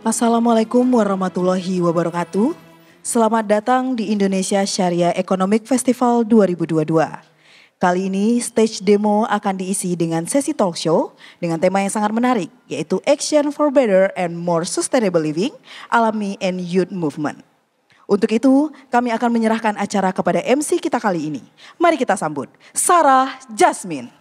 Assalamualaikum warahmatullahi wabarakatuh. Selamat datang di Indonesia Syariah Economic Festival 2022. Kali ini stage demo akan diisi dengan sesi talk show dengan tema yang sangat menarik, yaitu Action for Better and More Sustainable Living, Alami and Youth Movement. Untuk itu, kami akan menyerahkan acara kepada MC kita kali ini. Mari kita sambut Sarah Jasmine.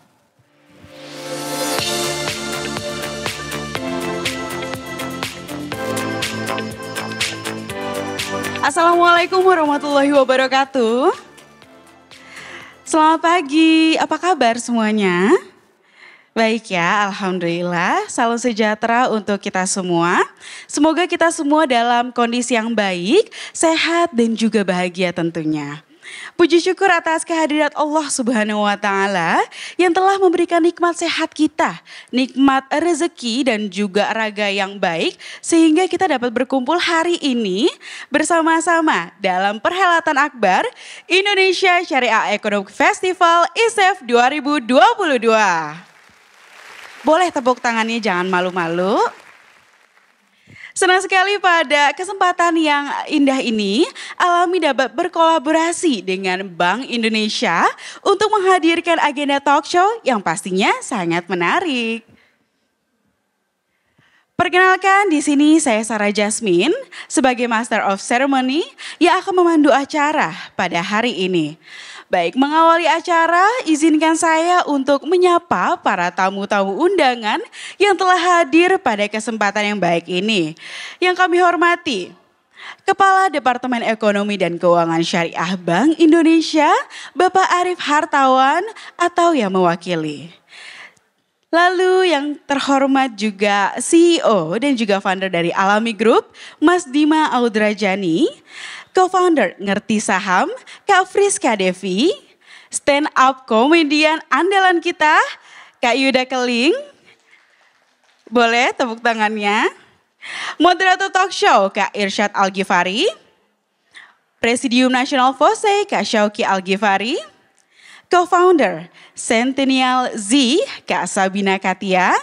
Assalamualaikum warahmatullahi wabarakatuh. Selamat pagi, apa kabar semuanya? Baik ya, alhamdulillah. Salam sejahtera untuk kita semua. Semoga kita semua dalam kondisi yang baik, sehat dan juga bahagia tentunya. Puji syukur atas kehadirat Allah Subhanahu wa Ta'ala yang telah memberikan nikmat sehat kita, nikmat rezeki dan juga raga yang baik, sehingga kita dapat berkumpul hari ini bersama-sama dalam perhelatan akbar Indonesia Syariah Economic Festival ISEF 2022. Boleh tepuk tangannya, jangan malu-malu. Senang sekali pada kesempatan yang indah ini, Alami dapat berkolaborasi dengan Bank Indonesia untuk menghadirkan agenda talk show yang pastinya sangat menarik. Perkenalkan, di sini saya Sarah Jasmine sebagai Master of Ceremony yang akan memandu acara pada hari ini. Baik, mengawali acara, izinkan saya untuk menyapa para tamu-tamu undangan yang telah hadir pada kesempatan yang baik ini. Yang kami hormati, Kepala Departemen Ekonomi dan Keuangan Syariah Bank Indonesia, Bapak Arief Hartawan atau yang mewakili. Lalu yang terhormat juga CEO dan juga founder dari Alami Group, Mas Dima Audrajani, co-founder Ngerti Saham, Kak Friska Devi, stand up komedian andalan kita, Kak Yuda Keling. Boleh tepuk tangannya. Moderator talk show, Kak Irsyad Al-Ghifari. Presidium Nasional FOSE, Kak Syauki Al-Ghifari. Co-founder Centennial Z, Kak Sabina Katia.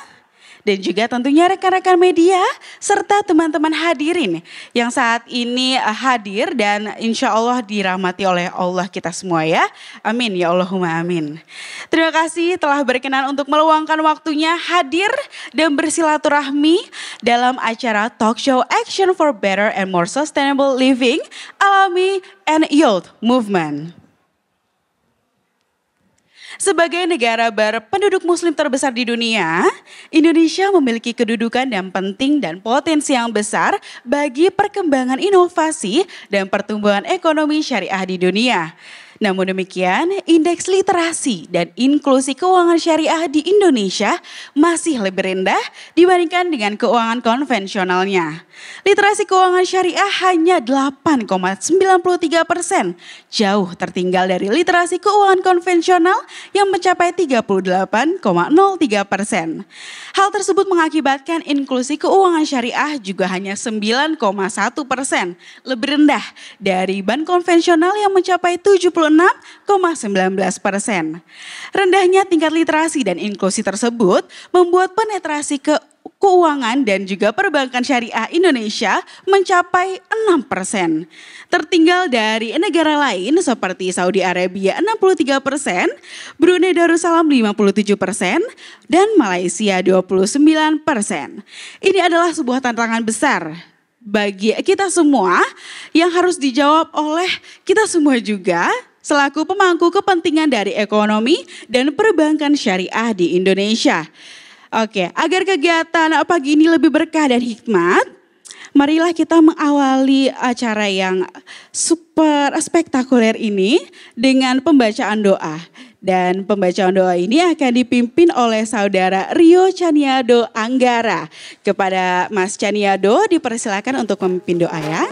Dan juga tentunya rekan-rekan media serta teman-teman hadirin yang saat ini hadir dan insya Allah dirahmati oleh Allah kita semua ya. Amin ya Allahumma amin. Terima kasih telah berkenan untuk meluangkan waktunya hadir dan bersilaturahmi dalam acara talk show Action for Better and More Sustainable Living, Alami and Youth Movement. Sebagai negara berpenduduk muslim terbesar di dunia, Indonesia memiliki kedudukan yang penting dan potensi yang besar bagi perkembangan inovasi dan pertumbuhan ekonomi syariah di dunia. Namun demikian, indeks literasi dan inklusi keuangan syariah di Indonesia masih lebih rendah dibandingkan dengan keuangan konvensionalnya. Literasi keuangan syariah hanya 8,93%, jauh tertinggal dari literasi keuangan konvensional yang mencapai 38,03%. Hal tersebut mengakibatkan inklusi keuangan syariah juga hanya 9,1%, lebih rendah dari bank konvensional yang mencapai 76,19%. Rendahnya tingkat literasi dan inklusi tersebut membuat penetrasi keuangan dan juga perbankan syariah Indonesia mencapai 6%. Tertinggal dari negara lain seperti Saudi Arabia 63%, Brunei Darussalam 57%, dan Malaysia 29%. Ini adalah sebuah tantangan besar bagi kita semua yang harus dijawab oleh kita semua juga selaku pemangku kepentingan dari ekonomi dan perbankan syariah di Indonesia. Oke, agar kegiatan pagi ini lebih berkah dan hikmat, marilah kita mengawali acara yang super spektakuler ini dengan pembacaan doa. Dan pembacaan doa ini akan dipimpin oleh saudara Rio Caniado Anggara. Kepada Mas Caniado dipersilakan untuk memimpin doa ya.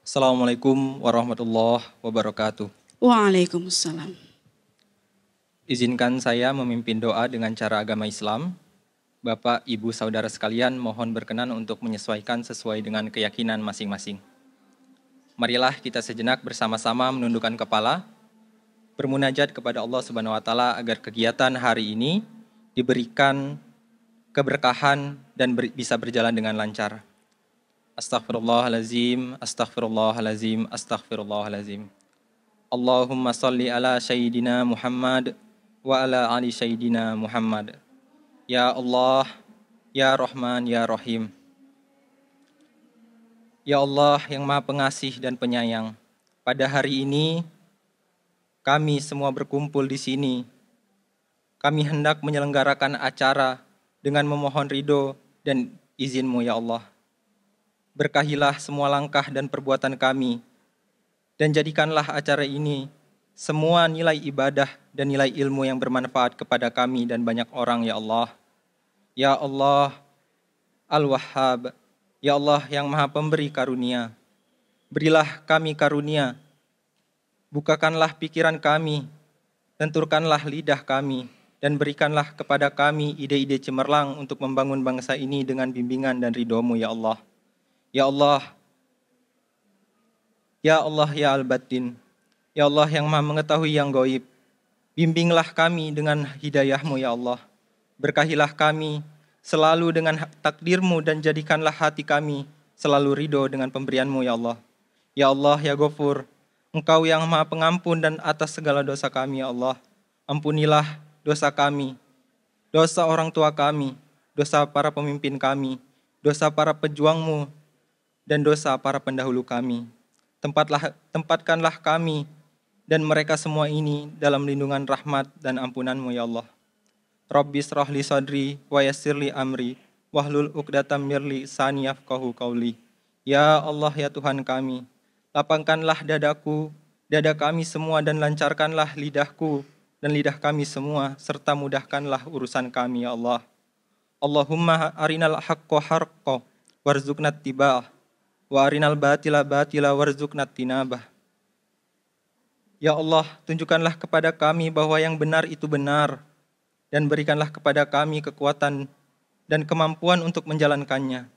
Assalamualaikum warahmatullahi wabarakatuh. Waalaikumsalam. Izinkan saya memimpin doa dengan cara agama Islam. Bapak, Ibu, Saudara sekalian mohon berkenan untuk menyesuaikan sesuai dengan keyakinan masing-masing. Marilah kita sejenak bersama-sama menundukkan kepala, bermunajat kepada Allah Subhanahu wa taala agar kegiatan hari ini diberikan keberkahan dan bisa berjalan dengan lancar. Astaghfirullahalazim, astaghfirullahalazim, astaghfirullahalazim. Allahumma salli ala sayyidina Muhammad wa ala ali sayyidina Muhammad. Ya Allah, ya Rahman, ya Rahim. Ya Allah yang Maha Pengasih dan Penyayang, pada hari ini kami semua berkumpul di sini. Kami hendak menyelenggarakan acara dengan memohon ridho dan izin-Mu ya Allah. Berkahilah semua langkah dan perbuatan kami, dan jadikanlah acara ini semua nilai ibadah dan nilai ilmu yang bermanfaat kepada kami dan banyak orang ya Allah. Ya Allah, Al-Wahhab, ya Allah yang Maha Pemberi karunia, berilah kami karunia, bukakanlah pikiran kami, tenturkanlah lidah kami, dan berikanlah kepada kami ide-ide cemerlang untuk membangun bangsa ini dengan bimbingan dan ridho-Mu ya Allah. Ya Allah, ya Allah ya Al-Batin, ya Allah yang Maha mengetahui yang gaib, bimbinglah kami dengan hidayah-Mu ya Allah. Berkahilah kami selalu dengan takdir-Mu dan jadikanlah hati kami selalu ridho dengan pemberian-Mu ya Allah. Ya Allah, ya Ghafur, Engkau yang Maha Pengampun dan atas segala dosa kami ya Allah. Ampunilah dosa kami, dosa orang tua kami, dosa para pemimpin kami, dosa para pejuang-Mu, dan dosa para pendahulu kami. Tempatkanlah kami dan mereka semua ini dalam lindungan rahmat dan ampunan-Mu ya Allah. Rabbi shrah li sadri wa yassir li amri wahlul 'uqdatam min lisani yafqahu qauli. Ya Allah ya Tuhan kami, lapangkanlah dadaku, dada kami semua dan lancarkanlah lidahku dan lidah kami semua serta mudahkanlah urusan kami ya Allah. Allahumma arinal haqqo haqqo warzuqna ittiba'ah wa arinal batila batila warzuqna tinabah. Ya Allah, tunjukkanlah kepada kami bahwa yang benar itu benar, dan berikanlah kepada kami kekuatan dan kemampuan untuk menjalankannya.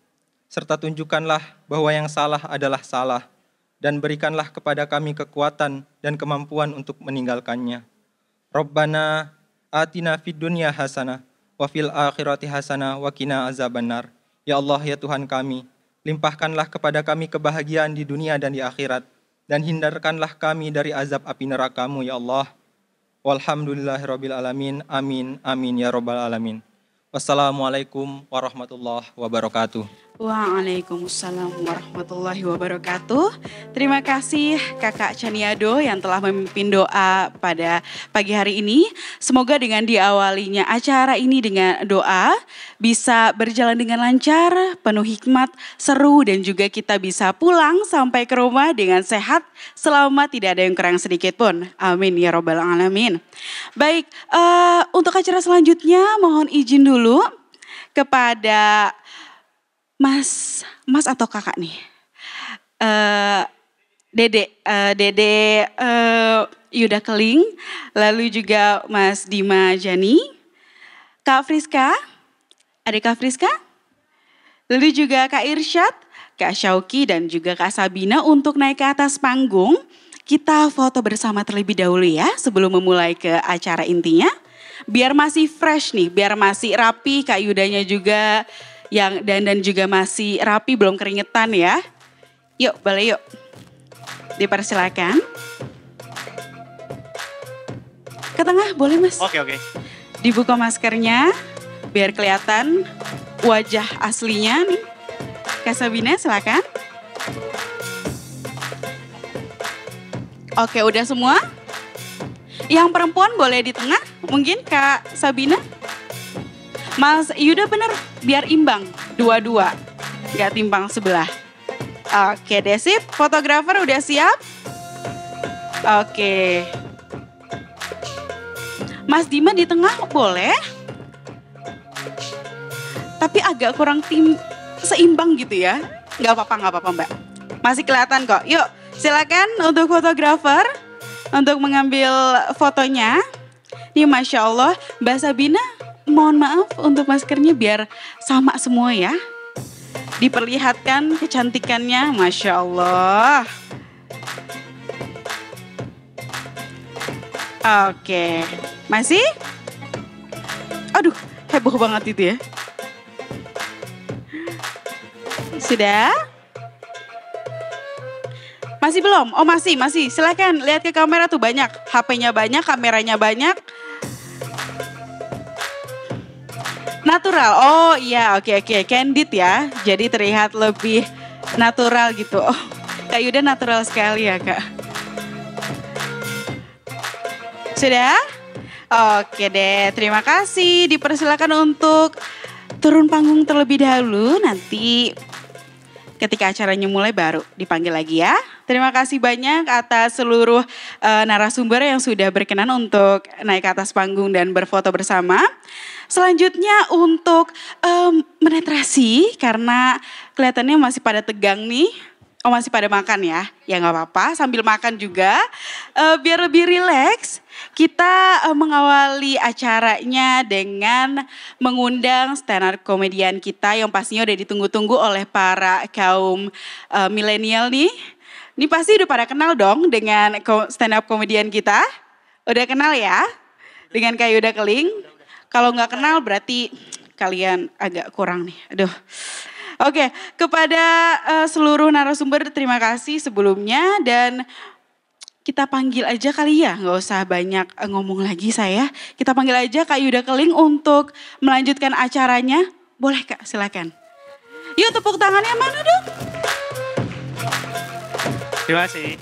Serta tunjukkanlah bahwa yang salah adalah salah, dan berikanlah kepada kami kekuatan dan kemampuan untuk meninggalkannya. Rabbana atina fid dunya hasanah, wa fil akhirati hasanah, wa qina azabannar. Ya Allah, ya Tuhan kami, limpahkanlah kepada kami kebahagiaan di dunia dan di akhirat, dan hindarkanlah kami dari azab api neraka-Mu ya Allah. Walhamdulillahirabbil alamin. Amin amin ya rabbal alamin. Wassalamualaikum warahmatullahi wabarakatuh. Waalaikumsalam warahmatullahi wabarakatuh. Terima kasih Kakak Chaniado yang telah memimpin doa pada pagi hari ini. Semoga dengan diawalinya acara ini dengan doa bisa berjalan dengan lancar, penuh hikmat, seru, dan juga kita bisa pulang sampai ke rumah dengan sehat, selamat, tidak ada yang kurang sedikit pun. Amin ya rabbal alamin. Baik, untuk acara selanjutnya mohon izin dulu kepada Mas atau kakak nih, Dede Yuda Keling, lalu juga Mas Dima Jani, Kak Friska, adik Kak Friska, lalu juga Kak Irsyad, Kak Syauki, dan juga Kak Sabina untuk naik ke atas panggung. Kita foto bersama terlebih dahulu ya sebelum memulai ke acara intinya. Biar masih fresh nih, biar masih rapi, Kak Yudanya juga yang dan juga masih rapi, belum keringetan ya. Yuk, boleh yuk. Dipersilakan. Ke tengah boleh Mas. Oke. Dibuka maskernya biar kelihatan wajah aslinya nih. Kak Sabina silakan. Oke, udah semua? Yang perempuan boleh di tengah, mungkin Kak Sabina. Mas Yuda bener, biar imbang, dua-dua, gak timbang sebelah. Oke deh, sip. Fotografer udah siap? Oke. Mas Dima di tengah boleh? Tapi agak kurang seimbang gitu ya. Gak apa-apa Mbak. Masih kelihatan kok. Yuk silakan untuk fotografer untuk mengambil fotonya. Ini Masya Allah, Mbak Sabina mohon maaf untuk maskernya biar sama semua ya. Diperlihatkan kecantikannya, Masya Allah. Oke, masih? Aduh, heboh banget itu ya. Sudah? Masih belum? Oh masih. Silakan lihat ke kamera tuh banyak. HP-nya banyak, kameranya banyak. Natural. Oh iya, oke. Candid ya. Jadi terlihat lebih natural gitu. Oh, Kak Yuda natural sekali ya, Kak. Sudah? Oke deh, terima kasih. Dipersilakan untuk turun panggung terlebih dahulu. Nanti ketika acaranya mulai baru dipanggil lagi ya. Terima kasih banyak atas seluruh narasumber yang sudah berkenan untuk naik ke atas panggung dan berfoto bersama. Selanjutnya untuk menetrasi karena kelihatannya masih pada tegang nih. Oh masih pada makan ya? Ya nggak apa-apa sambil makan juga. Biar lebih rileks kita mengawali acaranya dengan mengundang stand up komedian kita yang pastinya udah ditunggu-tunggu oleh para kaum milenial nih. Ini pasti udah pada kenal dong dengan stand up komedian kita. Udah kenal ya dengan Kak Yuda Keling. Kalau nggak kenal berarti kalian agak kurang nih. Aduh. Oke, kepada seluruh narasumber terima kasih sebelumnya dan kita panggil aja kali ya, nggak usah banyak ngomong lagi saya. Kita panggil aja Kak Yuda Keling untuk melanjutkan acaranya. Boleh Kak, silakan. Yuk tepuk tangannya mana dong? Terima kasih.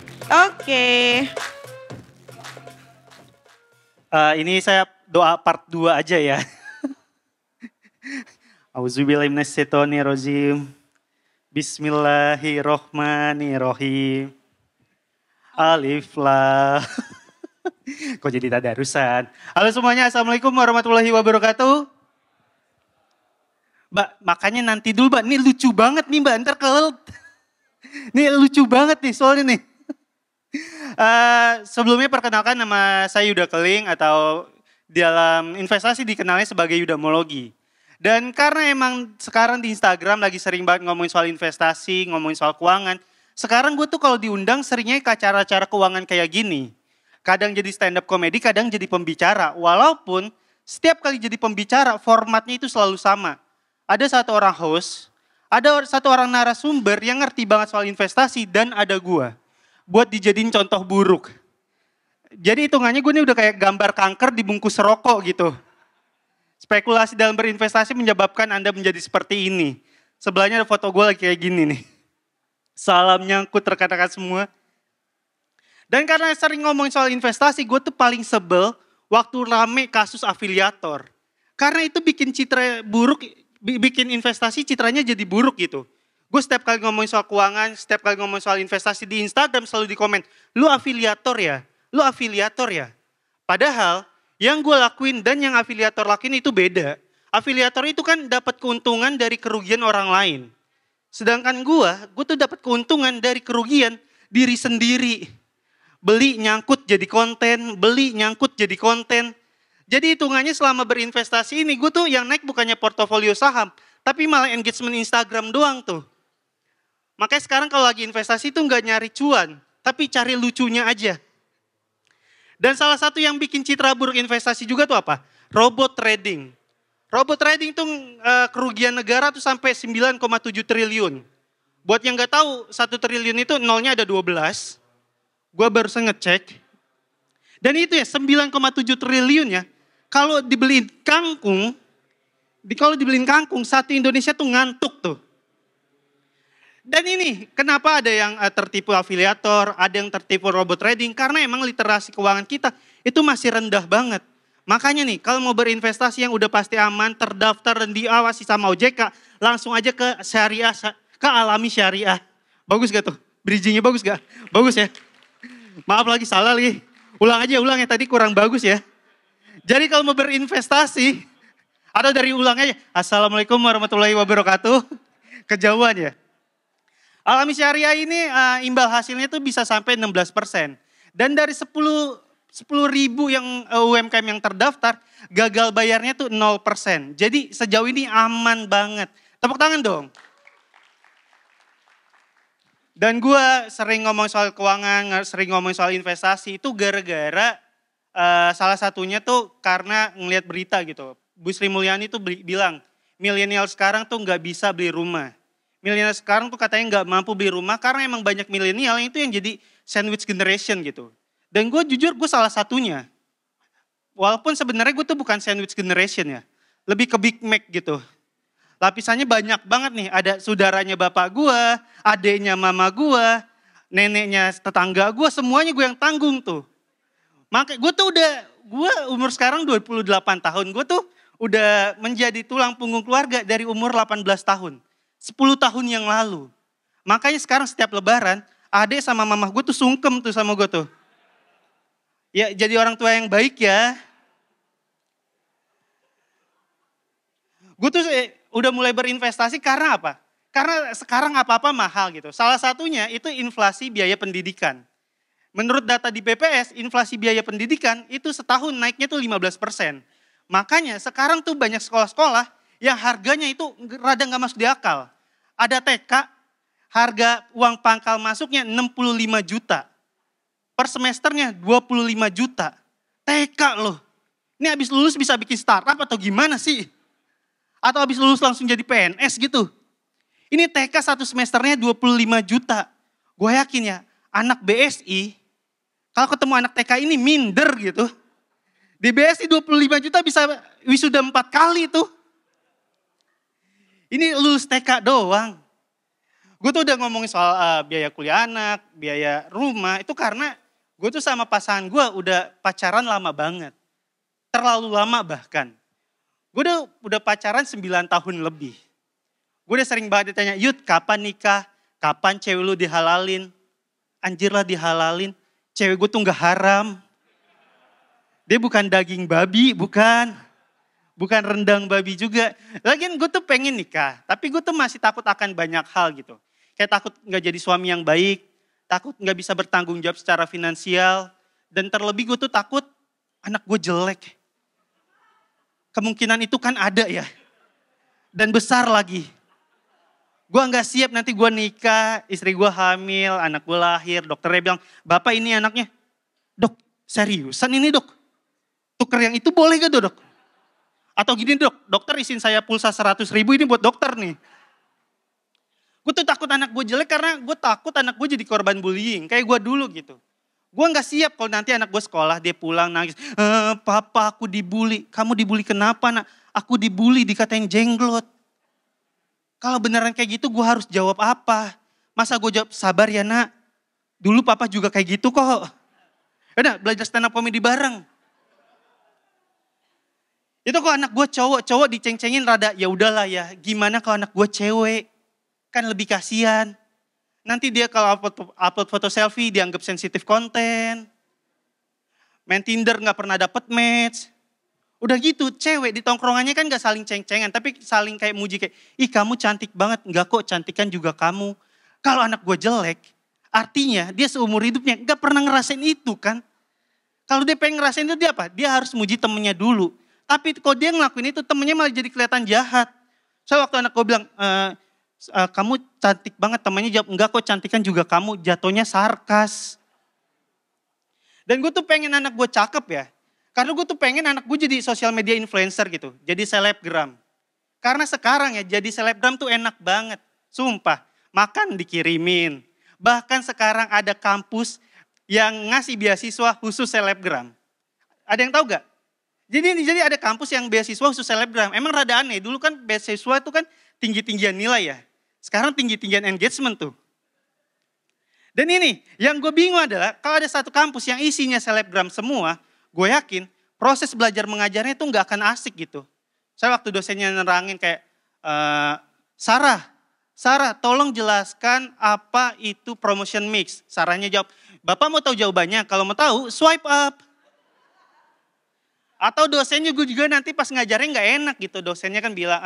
Oke. Ini saya doa part 2 aja ya. Auzubillahiminasyaitonirrajim. Bismillahirrohmanirrohim. Alif Lam. Kok jadi tadarusan? Halo semuanya, Assalamualaikum warahmatullahi wabarakatuh. Mbak, makanya nanti dulu Mbak, ini lucu banget nih Mbak, ntar kalau ini lucu banget nih soalnya nih. Sebelumnya perkenalkan nama saya Yuda Keling atau dalam investasi dikenalnya sebagai Yudamologi. Dan karena emang sekarang di Instagram lagi sering banget ngomongin soal investasi, ngomongin soal keuangan. Sekarang gue tuh kalau diundang seringnya ke acara-acara keuangan kayak gini. Kadang jadi stand up comedy, kadang jadi pembicara. Walaupun setiap kali jadi pembicara formatnya itu selalu sama. Ada satu orang host, ada satu orang narasumber yang ngerti banget soal investasi dan ada gue. Buat dijadiin contoh buruk. Jadi hitungannya gue ini udah kayak gambar kanker dibungkus rokok gitu. Spekulasi dalam berinvestasi menyebabkan Anda menjadi seperti ini. Sebelahnya ada foto gue lagi kayak gini nih. Salam nyangkut rekan-rekan semua. Dan karena sering ngomongin soal investasi, gue tuh paling sebel waktu rame kasus afiliator. Karena itu bikin citra buruk, bikin investasi citranya jadi buruk gitu. Gue setiap kali ngomongin soal keuangan, setiap kali ngomongin soal investasi di Instagram selalu dikomen, lu afiliator ya, lu afiliator ya. Padahal yang gue lakuin dan yang afiliator lakuin itu beda. Afiliator itu kan dapat keuntungan dari kerugian orang lain. Sedangkan gue tuh dapat keuntungan dari kerugian diri sendiri. Beli nyangkut jadi konten, beli nyangkut jadi konten. Jadi hitungannya selama berinvestasi ini gue tuh yang naik bukannya portofolio saham, tapi malah engagement Instagram doang tuh. Makanya sekarang kalau lagi investasi tuh nggak nyari cuan, tapi cari lucunya aja. Dan salah satu yang bikin citra buruk investasi juga tuh apa? Robot trading. Robot trading tuh kerugian negara tuh sampai 9,7 triliun. Buat yang nggak tahu 1 triliun itu nolnya ada 12. Gue barusan ngecek. Dan itu ya 9,7 triliun ya. Kalau dibeliin kangkung, satu Indonesia tuh ngantuk tuh. Dan ini kenapa ada yang tertipu afiliator, ada yang tertipu robot trading. Karena emang literasi keuangan kita itu masih rendah banget. Makanya nih kalau mau berinvestasi yang udah pasti aman, terdaftar dan diawasi sama OJK. Langsung aja ke syariah, ke Alami Syariah. Bagus gak tuh? Bridgingnya bagus gak? Bagus ya? Maaf lagi salah lagi. Ulang ya tadi kurang bagus ya. Jadi kalau mau berinvestasi, atau dari ulang aja. Assalamualaikum warahmatullahi wabarakatuh. Kejauhan ya. Alami Syariah ini imbal hasilnya tuh bisa sampai 16%. Dan dari 10 ribu yang UMKM yang terdaftar, gagal bayarnya tuh 0%. Jadi sejauh ini aman banget. Tepuk tangan dong. Dan gue sering ngomong soal keuangan, sering ngomong soal investasi itu gara-gara salah satunya tuh karena ngelihat berita gitu. Bu Sri Mulyani tuh bilang, milenial sekarang tuh nggak bisa beli rumah. Milenial sekarang tuh katanya nggak mampu beli rumah karena emang banyak milenial itu yang jadi sandwich generation gitu. Dan gue jujur gue salah satunya. Walaupun sebenarnya gue tuh bukan sandwich generation ya. Lebih ke Big Mac gitu. Lapisannya banyak banget nih. Ada saudaranya bapak gue, adeknya mama gue, neneknya tetangga gue, semuanya gue yang tanggung tuh. Makanya gue umur sekarang 28 tahun. Gue tuh udah menjadi tulang punggung keluarga dari umur 18 tahun. 10 tahun yang lalu. Makanya sekarang setiap lebaran, adek sama mama gue tuh sungkem tuh sama gue tuh. Ya jadi orang tua yang baik ya. Gue tuh udah mulai berinvestasi karena apa? Karena sekarang apa-apa mahal gitu. Salah satunya itu inflasi biaya pendidikan. Menurut data di BPS, inflasi biaya pendidikan itu setahun naiknya tuh 15%. Makanya sekarang tuh banyak sekolah-sekolah yang harganya itu rada gak masuk di akal. Ada TK, harga uang pangkal masuknya 65 juta. Per semesternya 25 juta. TK loh. Ini habis lulus bisa bikin startup atau gimana sih? Atau habis lulus langsung jadi PNS gitu. Ini TK satu semesternya 25 juta. Gue yakin ya, anak BSI, kalau ketemu anak TK ini minder gitu. Di BSI 25 juta bisa wisuda 4 kali tuh. Ini lulus TK doang. Gue tuh udah ngomongin soal biaya kuliah anak, biaya rumah. Itu karena gue tuh sama pasangan gue udah pacaran lama banget. Terlalu lama bahkan. Gue udah pacaran 9 tahun lebih. Gue udah sering banget ditanya, Yud kapan nikah? Kapan cewek lu dihalalin? Anjir lah dihalalin. Cewek gue tuh gak haram. Dia bukan daging babi, bukan. Bukan rendang babi juga. Lagian gue tuh pengen nikah. Tapi gue tuh masih takut akan banyak hal gitu. Kayak takut gak jadi suami yang baik. Takut gak bisa bertanggung jawab secara finansial. Dan terlebih gue tuh takut anak gue jelek. Kemungkinan itu kan ada ya. Dan besar lagi. Gue gak siap nanti gue nikah, istri gue hamil, anak gue lahir. Dokternya bilang, bapak ini anaknya. Dok, seriusan ini dok? Tuker yang itu boleh gak dok? Atau gini dok, dokter izin saya pulsa 100.000 ini buat dokter nih. Gue tuh takut anak gue jelek karena gue takut anak gue jadi korban bullying. Kayak gue dulu gitu. Gue gak siap kalau nanti anak gue sekolah, dia pulang nangis. Papa aku dibully. Kamu dibully kenapa nak? Aku dibully dikatain jenglot. Kalau beneran kayak gitu gue harus jawab apa? Masa gue jawab sabar ya nak? Dulu papa juga kayak gitu kok. Udah belajar stand up comedy bareng. Itu kalau anak gue cowok diceng-cengin rada ya udahlah ya. Gimana kalau anak gue cewek? Kan lebih kasihan. Nanti dia kalau upload foto selfie dianggap sensitif konten. Main Tinder gak pernah dapet match. Udah gitu cewek di tongkrongannya kan gak saling ceng-cengan. Tapi saling kayak muji kayak, ih kamu cantik banget. Enggak kok, cantikan juga kamu. Kalau anak gue jelek, artinya dia seumur hidupnya gak pernah ngerasain itu kan. Kalau dia pengen ngerasain itu dia apa? Dia harus muji temennya dulu. Tapi kalau dia ngelakuin itu temennya malah jadi kelihatan jahat. So waktu anak gue bilang, kamu cantik banget, temannya jawab, enggak kok cantikan juga kamu, jatuhnya sarkas. Dan gue tuh pengen anak gue cakep ya. Karena gue tuh pengen anak gue jadi sosial media influencer gitu, jadi selebgram. Karena sekarang ya jadi selebgram tuh enak banget, sumpah. Makan dikirimin. Bahkan sekarang ada kampus yang ngasih beasiswa khusus selebgram. Ada yang tahu gak? Jadi ada kampus yang beasiswa khusus selebgram. Emang rada aneh, dulu kan beasiswa itu kan tinggi-tinggian nilai ya. Sekarang tinggi-tinggian engagement tuh. Dan ini, yang gue bingung adalah kalau ada satu kampus yang isinya selebgram semua, gue yakin proses belajar mengajarnya itu gak akan asik gitu. Saya waktu dosennya nerangin kayak, Sarah tolong jelaskan apa itu promotion mix. Sarahnya jawab, Bapak mau tahu jawabannya? Kalau mau tahu, swipe up. Atau dosennya gue juga nanti pas ngajarnya gak enak gitu. Dosennya kan bilang,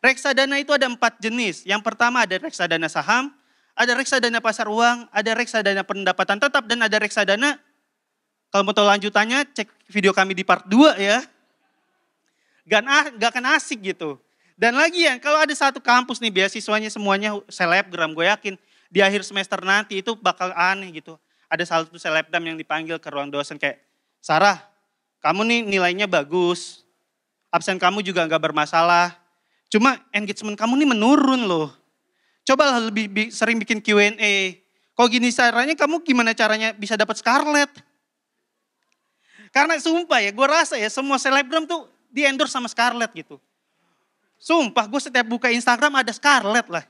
reksadana itu ada 4 jenis. Yang pertama ada reksadana saham, ada reksadana pasar uang, ada reksadana pendapatan tetap, dan ada reksadana, kalau mau tahu lanjutannya cek video kami di part 2 ya. Gak akan asik gitu. Dan lagi ya, kalau ada satu kampus nih beasiswanya semuanya selebgram, gue yakin di akhir semester nanti itu bakal aneh gitu. Ada satu selebgram yang dipanggil ke ruang dosen kayak, Sarah, kamu nih nilainya bagus, absen kamu juga nggak bermasalah. Cuma engagement kamu nih menurun loh. Cobalah lebih sering bikin Q&A. Kalau gini caranya, kamu gimana caranya bisa dapat Scarlett? Karena sumpah ya, gue rasa ya semua selebgram tuh di-endorse sama Scarlett gitu. Sumpah, gue setiap buka Instagram ada Scarlett lah.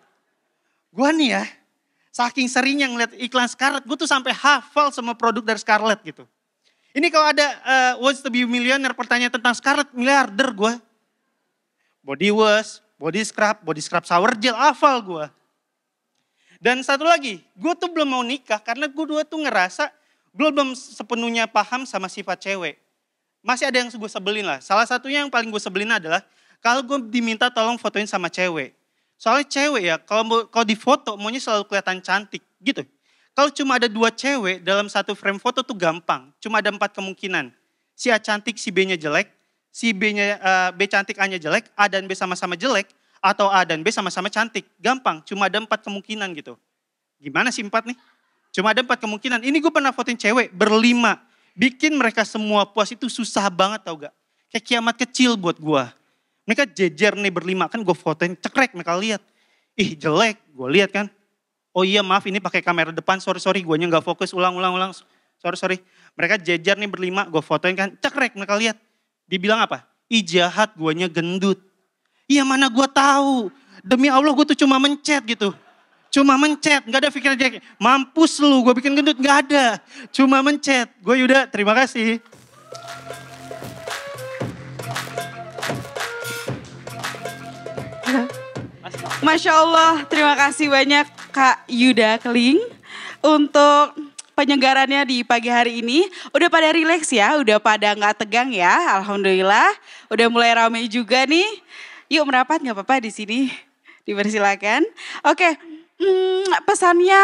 Gue nih ya, saking seringnya ngeliat iklan Scarlett, gue tuh sampai hafal semua produk dari Scarlett gitu. Ini kalau ada Wants to be a Millionaire, pertanyaan tentang Scarlett, miliarder gue. Body wash, body scrub shower gel, hafal gue. Dan satu lagi, gue tuh belum mau nikah karena gue tuh ngerasa gue belum sepenuhnya paham sama sifat cewek. Masih ada yang gue sebelin lah. Salah satunya yang paling gue sebelin adalah kalau gue diminta tolong fotoin sama cewek. Soalnya cewek ya, kalau di foto maunya selalu kelihatan cantik gitu. Kalau cuma ada 2 cewek dalam satu frame foto tuh gampang. Cuma ada 4 kemungkinan. Si A cantik, si B-nya jelek. Si B cantik, A-nya jelek. A dan B sama-sama jelek. Atau A dan B sama-sama cantik. Gampang, cuma ada 4 kemungkinan gitu. Gimana sih 4 nih? Cuma ada 4 kemungkinan. Ini gue pernah fotoin cewek berlima. Bikin mereka semua puas itu susah banget tau gak? Kayak kiamat kecil buat gue. Mereka jejer nih berlima, kan gue fotoin cekrek mereka lihat. Ih jelek, gue lihat kan. Oh iya maaf ini pakai kamera depan, sorry guanya gak fokus, ulang. Sorry. Mereka jejer nih berlima, gue fotoin kan, cekrek mereka lihat. Dibilang apa? Ih jahat, guanya gendut. Iya mana gue tahu. Demi Allah gue tuh cuma mencet gitu. Cuma mencet, gak ada pikiran jelek. Mampus lu, gue bikin gendut, gak ada. Cuma mencet. Gue Yuda, terima kasih. Masya Allah, terima kasih banyak Kak Yuda Keling untuk penyegarannya di pagi hari ini. Udah pada rileks ya, udah pada gak tegang ya, alhamdulillah. Udah mulai ramai juga nih. Yuk merapat gak apa-apa di sini, dipersilakan. Oke, pesannya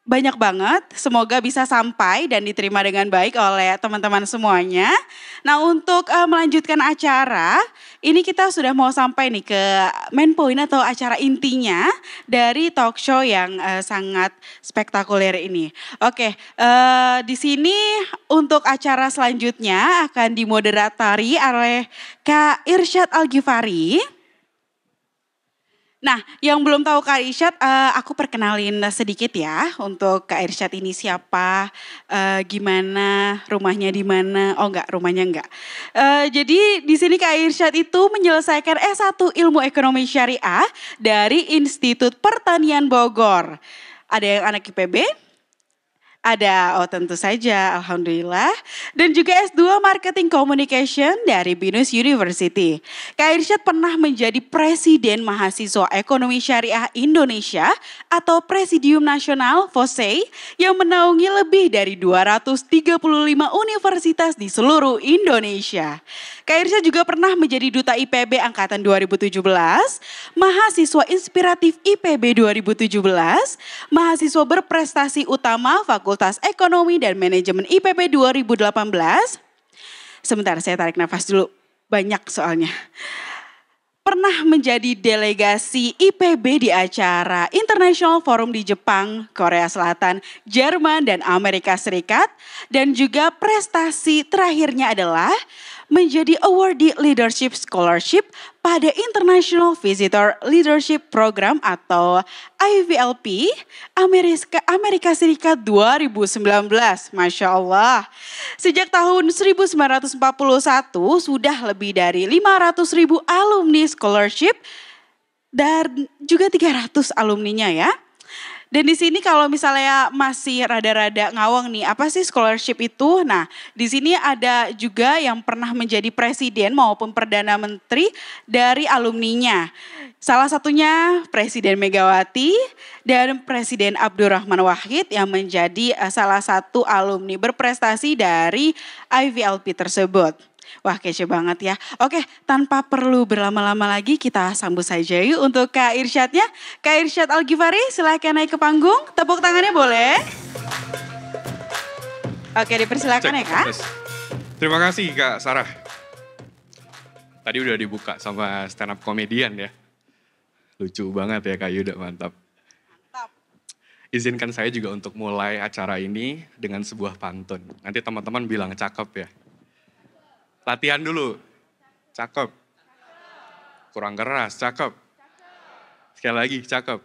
banyak banget, semoga bisa sampai dan diterima dengan baik oleh teman-teman semuanya. Nah untuk melanjutkan acara, ini kita sudah mau sampai nih ke main point atau acara intinya dari talk show yang sangat spektakuler ini. Oke, di sini untuk acara selanjutnya akan dimoderatori oleh Kak Irsyad Al-Ghifari. Nah, yang belum tahu Kak Irsyad, aku perkenalin sedikit ya untuk Kak Irsyad ini siapa, gimana, rumahnya di mana? Oh enggak, rumahnya enggak. Jadi di sini Kak Irsyad itu menyelesaikan S1 Ilmu Ekonomi Syariah dari Institut Pertanian Bogor. Ada yang anak IPB? Ada, oh tentu saja, alhamdulillah. Dan juga S2 Marketing Communication dari Binus University. Kak Irsyad pernah menjadi Presiden Mahasiswa Ekonomi Syariah Indonesia atau Presidium Nasional FOSEI yang menaungi lebih dari 235 universitas di seluruh Indonesia. Kak Irsyad juga pernah menjadi Duta IPB Angkatan 2017, Mahasiswa Inspiratif IPB 2017, Mahasiswa Berprestasi Utama Fakultas Ekonomi dan Manajemen IPB 2018. Sebentar saya tarik nafas dulu, banyak soalnya. Pernah menjadi delegasi IPB di acara International Forum di Jepang, Korea Selatan, Jerman, dan Amerika Serikat. Dan juga prestasi terakhirnya adalah menjadi awardee Leadership Scholarship pada International Visitor Leadership Program atau IVLP Amerika Serikat 2019. Masya Allah. Sejak tahun 1941 sudah lebih dari 500.000 alumni scholarship dan juga 300 alumninya ya. Dan di sini kalau misalnya masih rada-rada ngawang nih, apa sih scholarship itu? Nah, di sini ada juga yang pernah menjadi presiden maupun perdana menteri dari alumninya. Salah satunya Presiden Megawati dan Presiden Abdurrahman Wahid yang menjadi salah satu alumni berprestasi dari IVLP tersebut. Wah kece banget ya. Oke, tanpa perlu berlama-lama lagi kita sambut saja yuk untuk Kak Irsyadnya. Kak Irsyad Al-Ghifari silahkan naik ke panggung. Tepuk tangannya boleh. Oke dipersilakan ya Kak. Terima kasih Kak Sarah. Tadi udah dibuka sama stand up komedian ya. Lucu banget ya Kak Yuda, mantap. Izinkan saya juga untuk mulai acara ini dengan sebuah pantun. Nanti teman-teman bilang cakep ya. Latihan dulu. Cakep. Kurang keras, cakep. Sekali lagi, cakep.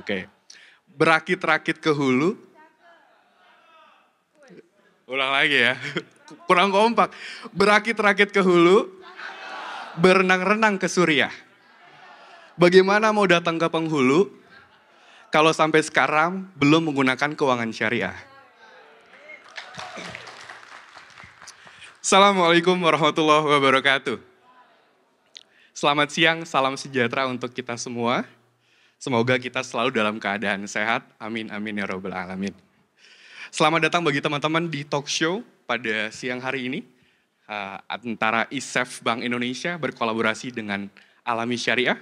Oke. Berakit-rakit ke hulu. Ulang lagi ya. Kurang kompak. Berakit-rakit ke hulu. Berenang-renang ke Suriah. Bagaimana mau datang ke penghulu kalau sampai sekarang belum menggunakan keuangan syariah? Assalamualaikum warahmatullahi wabarakatuh. Selamat siang, salam sejahtera untuk kita semua. Semoga kita selalu dalam keadaan sehat. Amin, amin ya rabbal alamin. Selamat datang bagi teman-teman di talk show pada siang hari ini. Antara ISEF Bank Indonesia berkolaborasi dengan Alami Syariah.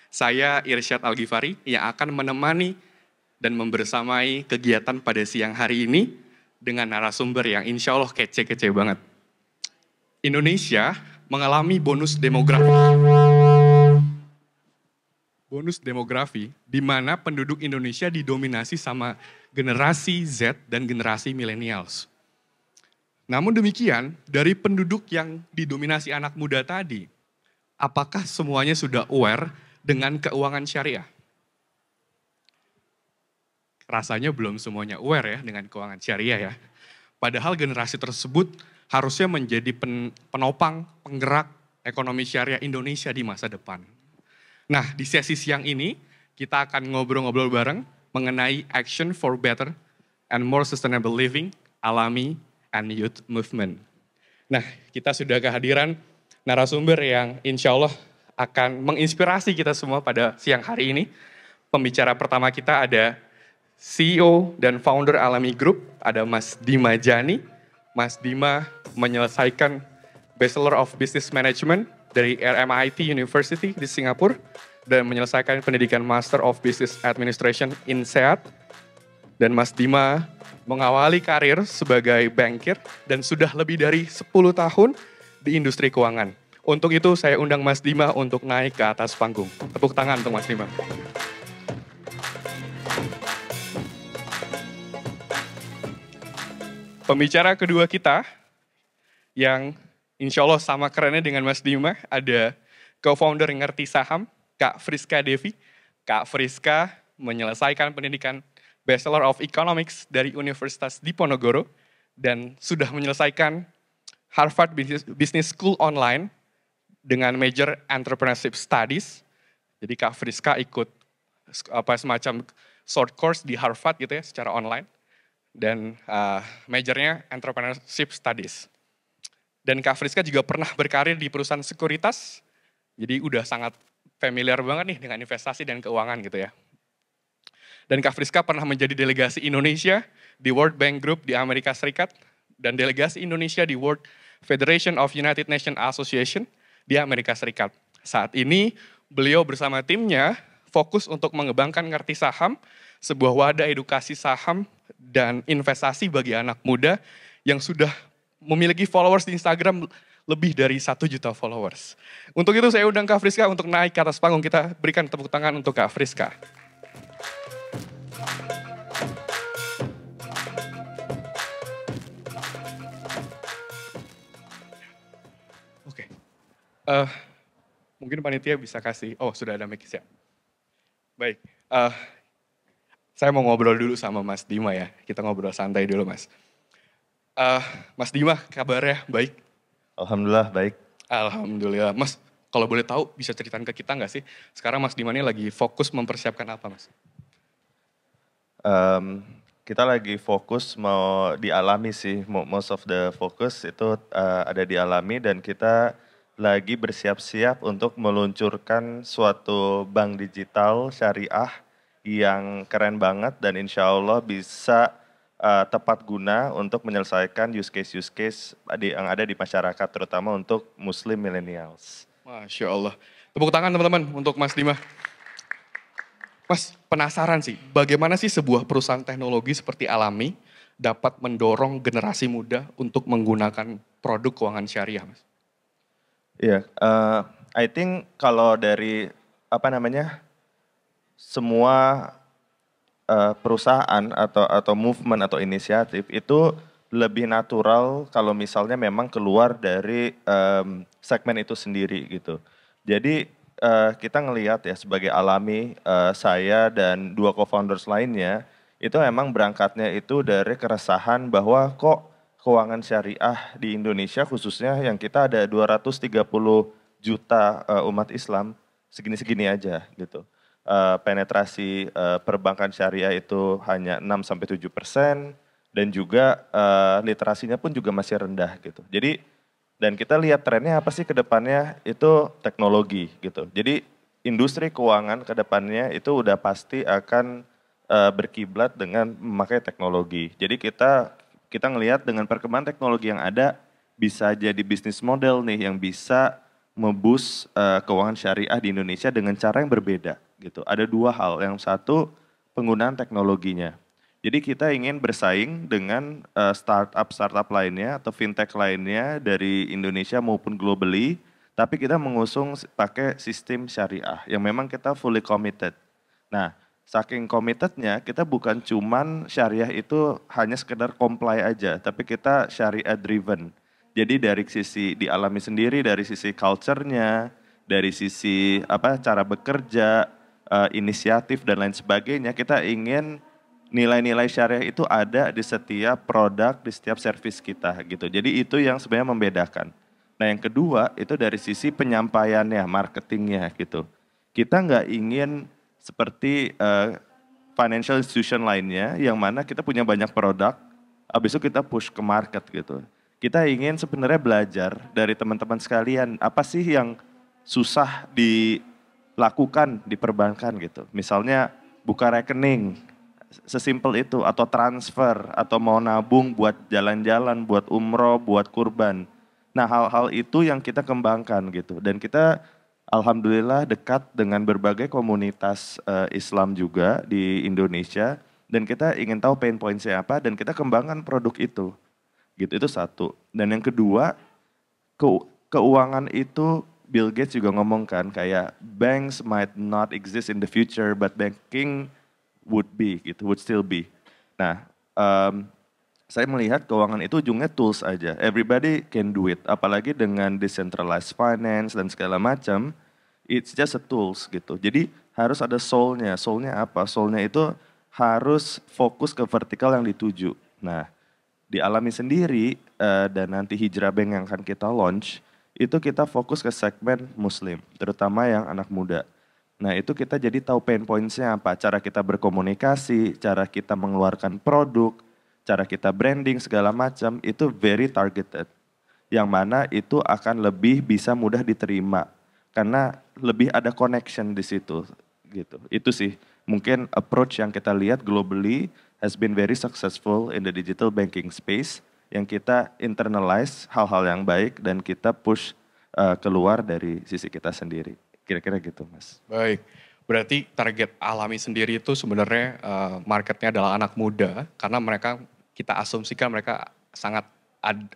Saya Irsyad Al-Ghifari yang akan menemani dan membersamai kegiatan pada siang hari ini dengan narasumber yang insya Allah kece-kece banget. Indonesia mengalami bonus demografi di mana penduduk Indonesia didominasi sama generasi Z dan generasi millennials. Namun demikian, dari penduduk yang didominasi anak muda tadi, apakah semuanya sudah aware dengan keuangan syariah? Rasanya belum semuanya aware ya dengan keuangan syariah ya. Padahal generasi tersebut harusnya menjadi penopang, penggerak ekonomi syariah Indonesia di masa depan. Nah, di sesi siang ini kita akan ngobrol-ngobrol bareng mengenai Action for Better and More Sustainable Living, Alami and Youth Movement. Nah, kita sudah kehadiran narasumber yang insya Allah akan menginspirasi kita semua pada siang hari ini. Pembicara pertama kita ada CEO dan founder Alami Group, ada Mas Dima Jani. Mas Dima menyelesaikan Bachelor of Business Management dari RMIT University di Singapura dan menyelesaikan pendidikan Master of Business Administration in SEAT. Dan Mas Dima mengawali karir sebagai bankir dan sudah lebih dari 10 tahun di industri keuangan. Untuk itu saya undang Mas Dima untuk naik ke atas panggung. Tepuk tangan untuk Mas Dima. Pembicara kedua kita yang insya Allah sama kerennya dengan Mas Dima, ada co-founder Ngerti Saham, Kak Friska Devi. Kak Friska menyelesaikan pendidikan Bachelor of Economics dari Universitas Diponegoro dan sudah menyelesaikan Harvard Business School Online dengan major Entrepreneurship Studies. Jadi Kak Friska ikut semacam short course di Harvard gitu ya secara online. Dan majornya Entrepreneurship Studies. Dan Kak Friska juga pernah berkarir di perusahaan sekuritas, jadi udah sangat familiar banget nih dengan investasi dan keuangan gitu ya. Dan Kak Friska pernah menjadi delegasi Indonesia di World Bank Group di Amerika Serikat, dan delegasi Indonesia di World Federation of United Nations Association di Amerika Serikat. Saat ini beliau bersama timnya fokus untuk mengembangkan Ngerti Saham, sebuah wadah edukasi saham dan investasi bagi anak muda yang sudah memiliki followers di Instagram lebih dari 1 juta followers. Untuk itu saya undang Kak Friska untuk naik ke atas panggung. Kita berikan tepuk tangan untuk Kak Friska. Oke. Mungkin panitia bisa kasih, oh sudah ada mic siap. Baik, saya mau ngobrol dulu sama Mas Dima ya. Kita ngobrol santai dulu Mas. Mas Dima, kabarnya baik? Alhamdulillah baik. Alhamdulillah. Mas, kalau boleh tahu bisa ceritain ke kita nggak sih? Sekarang Mas Dima ini lagi fokus mempersiapkan apa Mas? Kita lagi fokus mau dialami sih. Most of the focus itu ada di Alami dan kita lagi bersiap-siap untuk meluncurkan suatu bank digital syariah yang keren banget dan insya Allah bisa tepat guna untuk menyelesaikan use case yang ada di masyarakat, terutama untuk Muslim millennials. Masya Allah. Tepuk tangan teman-teman untuk Mas Dima. Mas, penasaran sih, bagaimana sih sebuah perusahaan teknologi seperti Alami dapat mendorong generasi muda untuk menggunakan produk keuangan syariah, Mas? Iya, I think kalau dari semua perusahaan atau movement atau inisiatif itu lebih natural kalau misalnya memang keluar dari segmen itu sendiri gitu. Jadi kita ngelihat ya sebagai Alami, saya dan dua co-founders lainnya, itu memang berangkatnya itu dari keresahan bahwa kok keuangan syariah di Indonesia khususnya yang kita ada 230 juta umat Islam, segini-segini aja gitu. Penetrasi perbankan syariah itu hanya 6-7%, dan juga literasinya pun juga masih rendah gitu. Jadi dan kita lihat trennya apa sih ke depannya itu teknologi gitu. Jadi industri keuangan ke depannya itu udah pasti akan berkiblat dengan memakai teknologi. Jadi kita ngelihat dengan perkembangan teknologi yang ada bisa jadi bisnis model nih yang bisa memboost keuangan syariah di Indonesia dengan cara yang berbeda gitu. Ada dua hal. Yang satu penggunaan teknologinya. Jadi kita ingin bersaing dengan startup lainnya atau fintech lainnya dari Indonesia maupun globally, tapi kita mengusung pakai sistem syariah yang memang kita fully committed. Nah, saking committednya kita bukan cuman syariah itu hanya sekedar comply aja, tapi kita syariah driven. Jadi dari sisi dialami sendiri, dari sisi culture-nya, dari sisi cara bekerja, inisiatif dan lain sebagainya, kita ingin nilai-nilai syariah itu ada di setiap produk, di setiap servis kita gitu. Jadi itu yang sebenarnya membedakan. Nah yang kedua itu dari sisi penyampaiannya, marketingnya gitu. Kita nggak ingin seperti financial institution lainnya yang mana kita punya banyak produk, habis itu kita push ke market gitu. Kita ingin sebenarnya belajar dari teman-teman sekalian, apa sih yang susah dilakukan di perbankan gitu. Misalnya buka rekening, sesimpel itu, atau transfer, atau mau nabung buat jalan-jalan, buat umroh, buat kurban. Nah hal-hal itu yang kita kembangkan gitu. Dan kita alhamdulillah dekat dengan berbagai komunitas Islam juga di Indonesia. Dan kita ingin tahu pain points-nya apa dan kita kembangkan produk itu. Gitu, itu satu. Dan yang kedua, keuangan itu Bill Gates juga ngomong kan kayak banks might not exist in the future but banking would still be. Nah, saya melihat keuangan itu ujungnya tools aja. Everybody can do it. Apalagi dengan decentralized finance dan segala macam, it's just a tools gitu. Jadi harus ada soul-nya. Soul-nya apa? Soul-nya itu harus fokus ke vertikal yang dituju. Nah, di Alami sendiri dan nanti Hijrah Bank yang akan kita launch, itu kita fokus ke segmen Muslim, terutama yang anak muda. Nah itu kita jadi tahu pain points-nya apa, cara kita berkomunikasi, cara kita mengeluarkan produk, cara kita branding segala macam itu very targeted. Yang mana itu akan lebih bisa mudah diterima karena lebih ada connection di situ gitu. Itu sih mungkin approach yang kita lihat globally has been very successful in the digital banking space yang kita internalize hal-hal yang baik dan kita push keluar dari sisi kita sendiri. Kira-kira gitu Mas. Baik, berarti target Alami sendiri itu sebenarnya marketnya adalah anak muda karena mereka kita asumsikan mereka sangat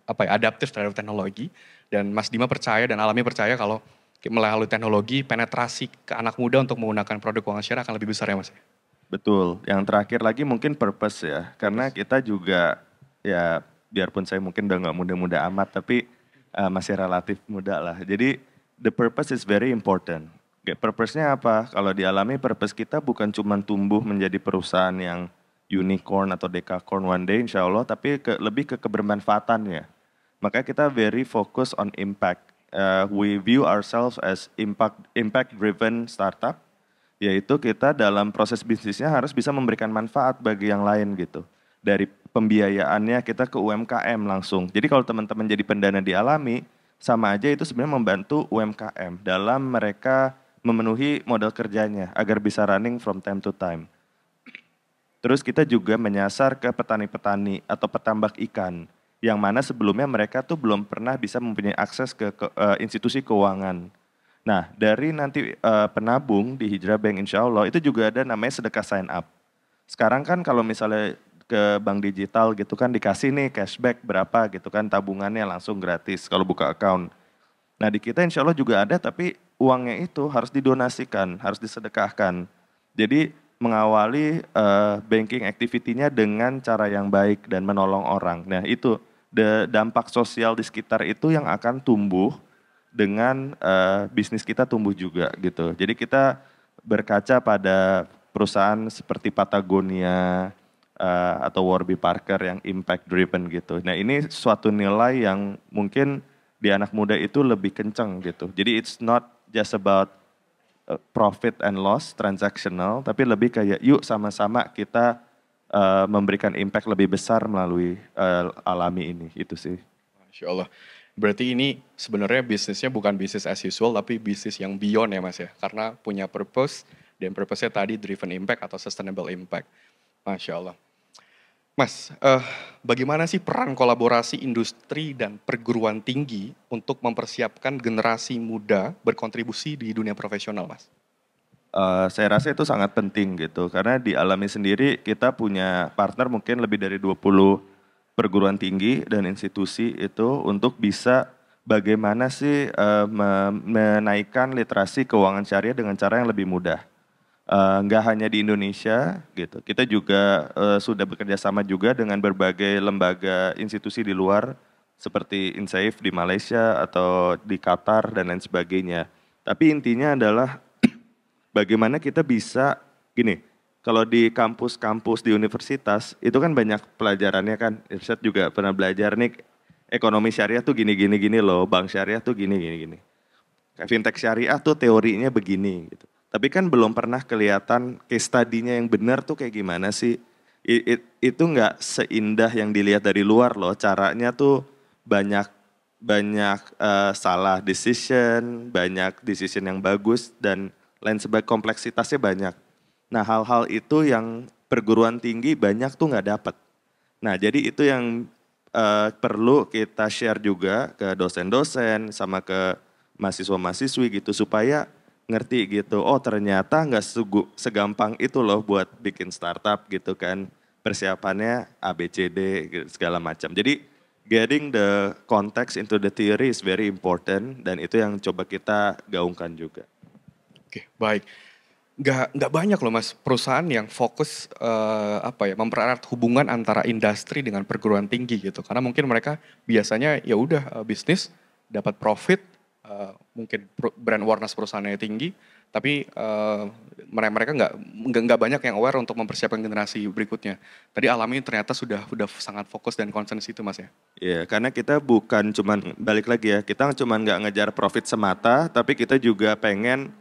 adaptif terhadap teknologi dan Mas Dima percaya dan Alami percaya kalau melalui teknologi penetrasi ke anak muda untuk menggunakan produk keuangan syariah akan lebih besar ya Mas? Betul, yang terakhir lagi mungkin purpose ya karena kita juga ya biarpun saya mungkin udah gak muda-muda amat tapi masih relatif muda lah. Jadi the purpose is very important. Purpose-nya apa? Kalau dialami purpose kita bukan cuma tumbuh menjadi perusahaan yang unicorn atau decacorn one day insya Allah, tapi lebih ke kebermanfaatannya. Makanya kita very focus on impact. We view ourselves as impact driven startup, yaitu kita dalam proses bisnisnya harus bisa memberikan manfaat bagi yang lain gitu. Dari pembiayaannya kita ke UMKM langsung. Jadi kalau teman-teman jadi pendana di Alami, sama aja itu sebenarnya membantu UMKM dalam mereka memenuhi modal kerjanya agar bisa running from time to time. Terus kita juga menyasar ke petani-petani atau petambak ikan yang mana sebelumnya mereka tuh belum pernah bisa mempunyai akses ke institusi keuangan. Nah dari nanti penabung di Hijrah Bank insya Allah itu juga ada namanya sedekah sign up. Sekarang kan kalau misalnya ke bank digital gitu kan dikasih nih cashback berapa gitu kan tabungannya langsung gratis kalau buka account. Nah di kita insya Allah juga ada tapi uangnya itu harus didonasikan, harus disedekahkan. Jadi mengawali banking activity-nya dengan cara yang baik dan menolong orang. Nah itu dampak sosial di sekitar itu yang akan tumbuh dengan bisnis kita tumbuh juga gitu. Jadi kita berkaca pada perusahaan seperti Patagonia atau Warby Parker yang impact driven gitu. Nah ini suatu nilai yang mungkin di anak muda itu lebih kenceng gitu. Jadi it's not just about profit and loss transactional, tapi lebih kayak yuk sama-sama kita memberikan impact lebih besar melalui Alami ini, itu sih. Masya Allah. Berarti ini sebenarnya bisnisnya bukan bisnis as usual, tapi bisnis yang beyond ya Mas ya. Karena punya purpose, dan purpose-nya tadi driven impact atau sustainable impact. Masya Allah. Mas, bagaimana sih peran kolaborasi industri dan perguruan tinggi untuk mempersiapkan generasi muda berkontribusi di dunia profesional, Mas? Saya rasa itu sangat penting gitu, karena di Alami sendiri kita punya partner mungkin lebih dari 20 perguruan tinggi dan institusi itu untuk bisa bagaimana sih menaikkan literasi keuangan syariah dengan cara yang lebih mudah. Nggak hanya di Indonesia gitu, kita juga sudah bekerja sama juga dengan berbagai lembaga institusi di luar seperti INSAIF di Malaysia atau di Qatar dan lain sebagainya. Tapi intinya adalah bagaimana kita bisa gini, kalau di kampus-kampus di universitas itu kan banyak pelajarannya kan, Irsyad juga pernah belajar nih ekonomi syariah tuh gini loh, bank syariah tuh gini. Fintech syariah tuh teorinya begini gitu. Tapi kan belum pernah kelihatan case study-nya yang benar tuh kayak gimana sih. Itu nggak seindah yang dilihat dari luar loh. Caranya tuh banyak salah decision, banyak decision yang bagus dan lain sebagainya, kompleksitasnya banyak. Nah hal-hal itu yang perguruan tinggi banyak tuh nggak dapat. Nah jadi itu yang perlu kita share juga ke dosen-dosen sama ke mahasiswa-mahasiswi gitu supaya ngerti gitu, oh ternyata nggak segampang itu loh buat bikin startup gitu kan. Persiapannya ABCD gitu, segala macam. Jadi getting the context into the theory is very important dan itu yang coba kita gaungkan juga. Oke, baik. Nggak banyak loh Mas perusahaan yang fokus mempererat hubungan antara industri dengan perguruan tinggi gitu. Karena mungkin mereka biasanya ya udah bisnis dapat profit, mungkin brand awareness perusahaannya tinggi, tapi mereka nggak banyak yang aware untuk mempersiapkan generasi berikutnya. Tadi Alami ternyata sudah sangat fokus dan concern situ Mas ya. Iya, karena kita bukan cuman balik lagi ya, kita cuman nggak ngejar profit semata, tapi kita juga pengen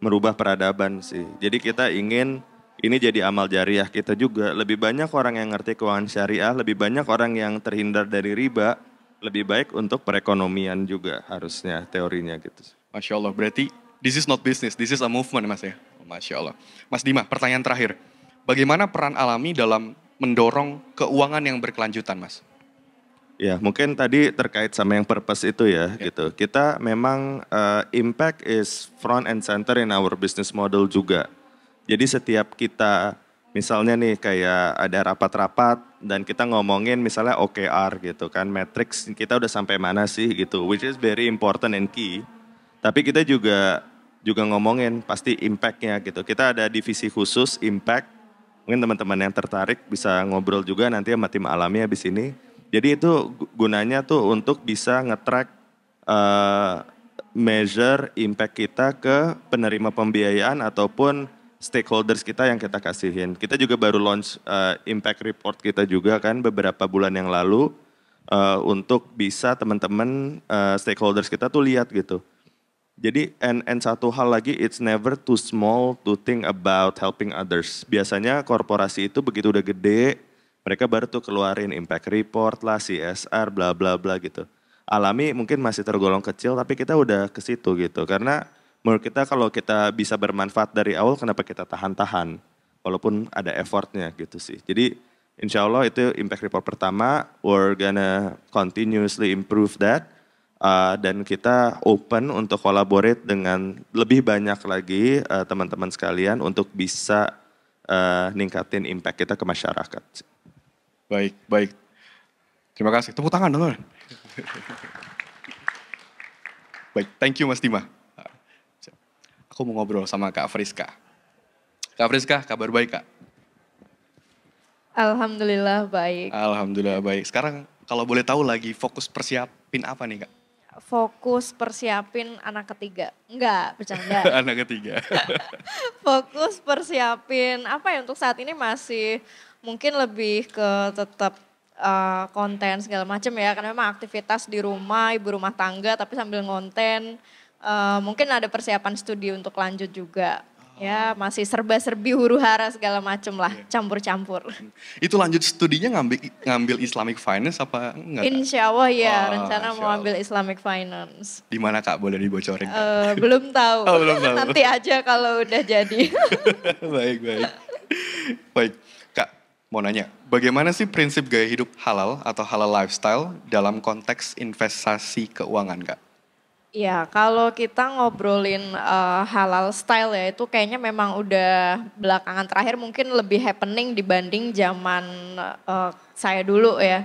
merubah peradaban sih. Jadi kita ingin ini jadi amal jariah kita juga. Lebih banyak orang yang ngerti keuangan syariah, lebih banyak orang yang terhindar dari riba, lebih baik untuk perekonomian juga harusnya teorinya gitu. Masya Allah, berarti this is not business, this is a movement Mas ya. Masya Allah. Mas Dima, pertanyaan terakhir. Bagaimana peran Alami dalam mendorong keuangan yang berkelanjutan Mas? Ya mungkin tadi terkait sama yang purpose itu ya gitu. Kita memang impact is front and center in our business model juga. Jadi setiap kita misalnya nih kayak ada rapat-rapat dan kita ngomongin misalnya OKR gitu kan, matrix kita udah sampai mana sih gitu, which is very important and key. Tapi kita juga ngomongin pasti impact-nya gitu. Kita ada divisi khusus impact, mungkin teman-teman yang tertarik bisa ngobrol juga nanti sama tim Alami habis ini. Jadi itu gunanya tuh untuk bisa nge-track measure impact kita ke penerima pembiayaan ataupun stakeholders kita yang kita kasihin. Kita juga baru launch impact report kita juga kan beberapa bulan yang lalu untuk bisa teman-teman stakeholders kita tuh lihat gitu. Jadi and satu hal lagi, it's never too small to think about helping others. Biasanya korporasi itu begitu udah gede, mereka baru tuh keluarin impact report lah, CSR, bla bla bla gitu. Alami mungkin masih tergolong kecil, tapi kita udah ke situ gitu. Karena menurut kita kalau kita bisa bermanfaat dari awal, kenapa kita tahan-tahan? Walaupun ada effortnya gitu sih. Jadi insya Allah itu impact report pertama, we're gonna continuously improve that. Dan kita open untuk collaborate dengan lebih banyak lagi teman-teman sekalian untuk bisa ningkatin impact kita ke masyarakat. Baik. Terima kasih. Tepuk tangan dong. Baik, thank you Mas Dima. Aku mau ngobrol sama Kak Friska. Kak Friska, kabar baik Kak? Alhamdulillah baik. Alhamdulillah baik. Sekarang kalau boleh tahu lagi fokus persiapin apa nih Kak? Fokus persiapin anak ketiga. Enggak, bercanda. Anak ketiga. Fokus persiapin apa ya untuk saat ini masih mungkin lebih ke tetap konten segala macam ya. Karena memang aktivitas di rumah, ibu rumah tangga tapi sambil ngonten. Mungkin ada persiapan studi untuk lanjut juga. Ya masih serba-serbi huru-hara segala macem lah, campur-campur. Itu lanjut studinya ngambil Islamic Finance apa enggak Kak? Insya Allah ya, Wah, rencana Insya mau Allah. ambil Islamic Finance. Di mana Kak, boleh dibocorin Kak? Belum tahu. Oh, belum tahu. Nanti aja kalau udah jadi. Baik. Baik, Kak mau nanya, bagaimana sih prinsip gaya hidup halal atau halal lifestyle dalam konteks investasi keuangan Kak? Ya, kalau kita ngobrolin halal style ya, itu kayaknya memang udah belakangan terakhir mungkin lebih happening dibanding zaman saya dulu ya.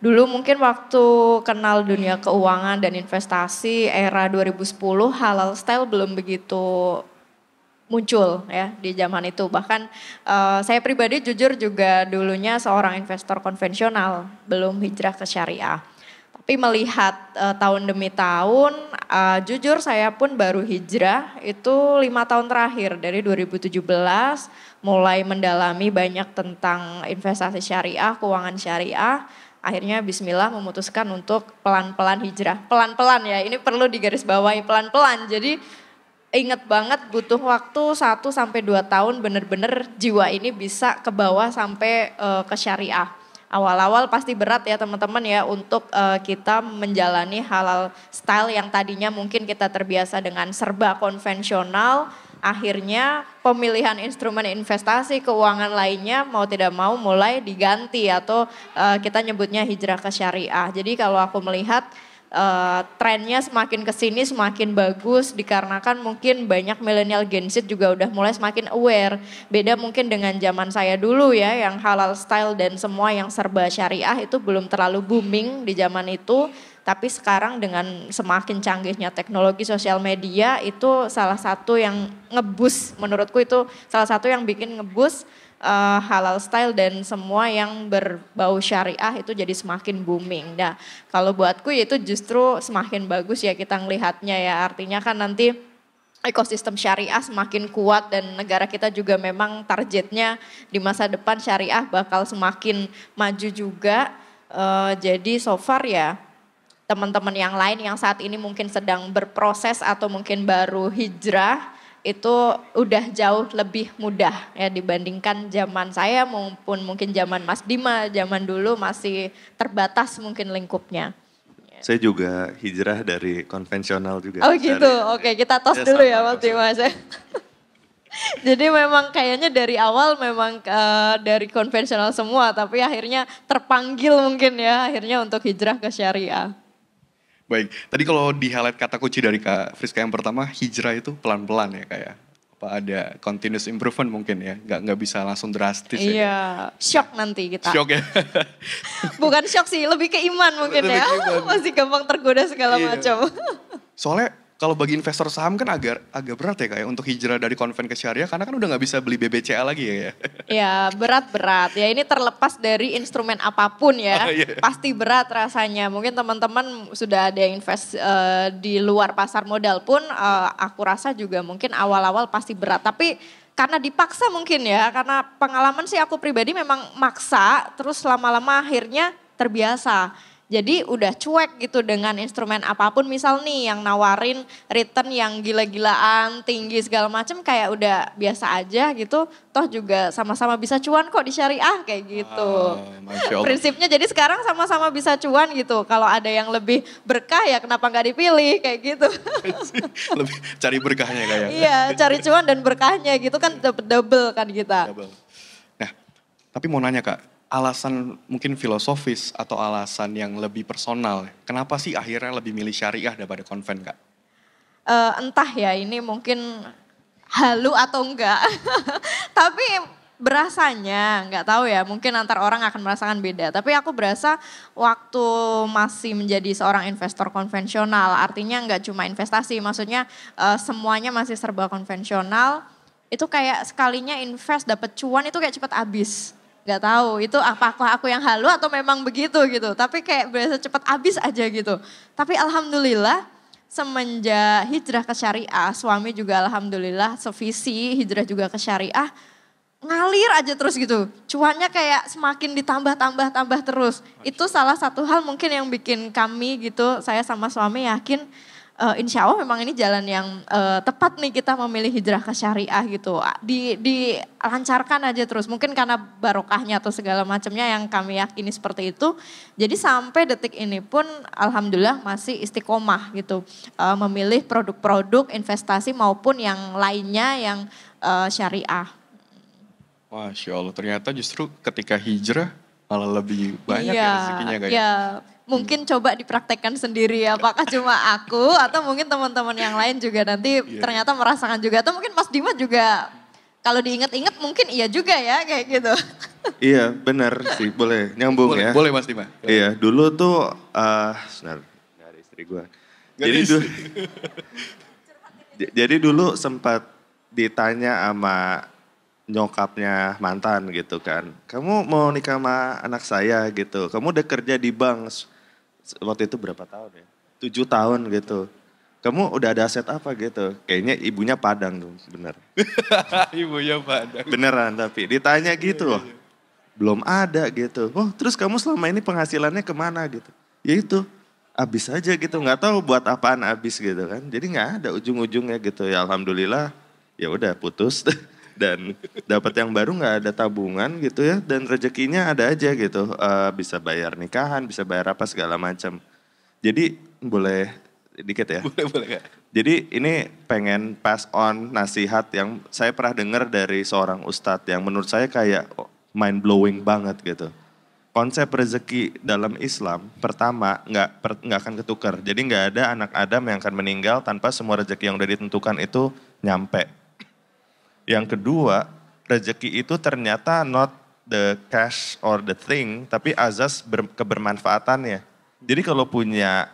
Dulu mungkin waktu kenal dunia keuangan dan investasi era 2010, halal style belum begitu muncul ya di zaman itu. Bahkan saya pribadi jujur juga dulunya seorang investor konvensional, belum hijrah ke syariah. Tapi melihat tahun demi tahun, jujur saya pun baru hijrah itu 5 tahun terakhir dari 2017 mulai mendalami banyak tentang investasi syariah, keuangan syariah. Akhirnya bismillah memutuskan untuk pelan-pelan hijrah. Pelan-pelan ya, ini perlu digarisbawahi pelan-pelan. Jadi inget banget butuh waktu 1-2 tahun bener-bener jiwa ini bisa ke bawah sampai ke syariah. Awal-awal pasti berat ya teman-teman ya untuk kita menjalani halal style yang tadinya mungkin kita terbiasa dengan serba konvensional. Akhirnya pemilihan instrumen investasi keuangan lainnya mau tidak mau mulai diganti atau kita nyebutnya hijrah ke syariah. Jadi kalau aku melihat trennya semakin kesini semakin bagus dikarenakan mungkin banyak milenial Gen Z juga udah mulai semakin aware. Beda mungkin dengan zaman saya dulu ya yang halal style dan semua yang serba syariah itu belum terlalu booming di zaman itu. Tapi sekarang dengan semakin canggihnya teknologi sosial media itu salah satu yang ngebus, menurutku itu salah satu yang bikin ngebus halal style dan semua yang berbau syariah itu jadi semakin booming. Nah kalau buatku itu justru semakin bagus ya kita ngelihatnya ya. Artinya kan nanti ekosistem syariah semakin kuat dan negara kita juga memang targetnya di masa depan syariah bakal semakin maju juga. Jadi so far ya teman-teman yang lain yang saat ini mungkin sedang berproses atau mungkin baru hijrah itu udah jauh lebih mudah ya dibandingkan zaman saya maupun mungkin zaman Mas Dima, zaman dulu masih terbatas mungkin lingkupnya. Saya juga hijrah dari konvensional juga. Oh gitu, oke kita tos Ya, dulu sama, ya Mas Dima. Jadi memang kayaknya dari awal memang dari konvensional semua tapi akhirnya terpanggil mungkin ya akhirnya untuk hijrah ke syariah. Baik, tadi kalau di highlight kata kunci dari Kak Friska yang pertama, hijrah itu pelan-pelan ya kayak apa ada continuous improvement mungkin ya, nggak bisa langsung drastis ya. Iya, shock nanti kita. Shock ya. Bukan shock sih, lebih ke iman mungkin Lebih ya. ke iman. Masih gampang tergoda segala Iya. macam. Soalnya kalau bagi investor saham kan agak berat ya kayak untuk hijrah dari konven ke syariah karena kan udah nggak bisa beli BBCA lagi ya. Ya berat-berat ya ini terlepas dari instrumen apapun ya. Iya. Pasti berat rasanya. Mungkin teman-teman sudah ada yang invest di luar pasar modal pun aku rasa juga mungkin awal-awal pasti berat. Tapi karena dipaksa mungkin ya, karena pengalaman sih aku pribadi memang maksa terus lama-lama akhirnya terbiasa. Jadi udah cuek gitu dengan instrumen apapun misal nih yang nawarin return yang gila-gilaan tinggi segala macam kayak udah biasa aja gitu. Toh juga sama-sama bisa cuan kok di syariah kayak gitu. Masya Allah. Prinsipnya jadi sekarang sama-sama bisa cuan gitu. Kalau ada yang lebih berkah ya kenapa nggak dipilih kayak gitu. Lebih cari berkahnya kayak. Iya cari cuan dan berkahnya gitu kan double kan kita. Double. Nah, tapi mau nanya Kak, alasan mungkin filosofis atau alasan yang lebih personal, kenapa sih akhirnya lebih milih syariah daripada konven Kak? Entah ya ini mungkin halu atau enggak. Tapi berasanya nggak tahu ya mungkin antar orang akan merasakan beda. Tapi aku berasa waktu masih menjadi seorang investor konvensional artinya nggak cuma investasi maksudnya semuanya masih serba konvensional. Itu kayak sekalinya invest dapat cuan itu kayak cepet habis. Gak tahu itu apakah aku yang halu atau memang begitu gitu. Tapi kayak berasa cepet habis aja gitu. Tapi alhamdulillah semenjak hijrah ke syariah, suami juga alhamdulillah sevisi hijrah juga ke syariah, ngalir aja terus gitu. Cuannya kayak semakin ditambah terus. Itu salah satu hal mungkin yang bikin kami gitu, saya sama suami yakin insya Allah memang ini jalan yang tepat nih kita memilih hijrah ke syariah gitu. Dilancarkan aja terus. Mungkin karena barokahnya atau segala macamnya yang kami yakini seperti itu. Jadi sampai detik ini pun alhamdulillah masih istiqomah gitu. Memilih produk-produk investasi maupun yang lainnya yang syariah. Masya Allah, ternyata justru ketika hijrah malah lebih banyak Iya, ya rezekinya kayak. ya. Mungkin coba dipraktekkan sendiri apakah cuma aku atau mungkin teman-teman yang lain juga nanti ternyata merasakan juga. Atau mungkin Mas Dima juga kalau diingat-ingat mungkin iya juga ya kayak gitu. Iya benar sih, boleh nyambung Boleh, ya. boleh Mas Dima. Iya dulu tuh, sebentar, nggak ada istri gue. Jadi dulu sempat ditanya sama nyokapnya mantan gitu kan. Kamu mau nikah sama anak saya gitu. Kamu udah kerja di bank. Waktu itu berapa tahun ya? 7 tahun gitu. Kamu udah ada aset apa gitu. Kayaknya ibunya Padang tuh bener. Ibunya Padang. Beneran tapi ditanya gitu loh. Belum ada gitu. Oh terus kamu selama ini penghasilannya kemana gitu. Ya itu habis aja gitu. Gak tahu buat apaan habis gitu kan. Jadi gak ada ujung-ujungnya gitu. Ya alhamdulillah ya udah putus. Dan dapat yang baru nggak ada tabungan gitu ya, dan rezekinya ada aja gitu, bisa bayar nikahan, bisa bayar apa segala macam. Jadi boleh dikit ya? Boleh Kak. Jadi ini pengen pass on nasihat yang saya pernah dengar dari seorang ustadz yang menurut saya kayak mind blowing banget gitu. Konsep rezeki dalam Islam pertama nggak akan ketukar. Jadi nggak ada anak Adam yang akan meninggal tanpa semua rezeki yang udah ditentukan itu nyampe. Yang kedua, rezeki itu ternyata not the cash or the thing, tapi azas kebermanfaatannya. Jadi kalau punya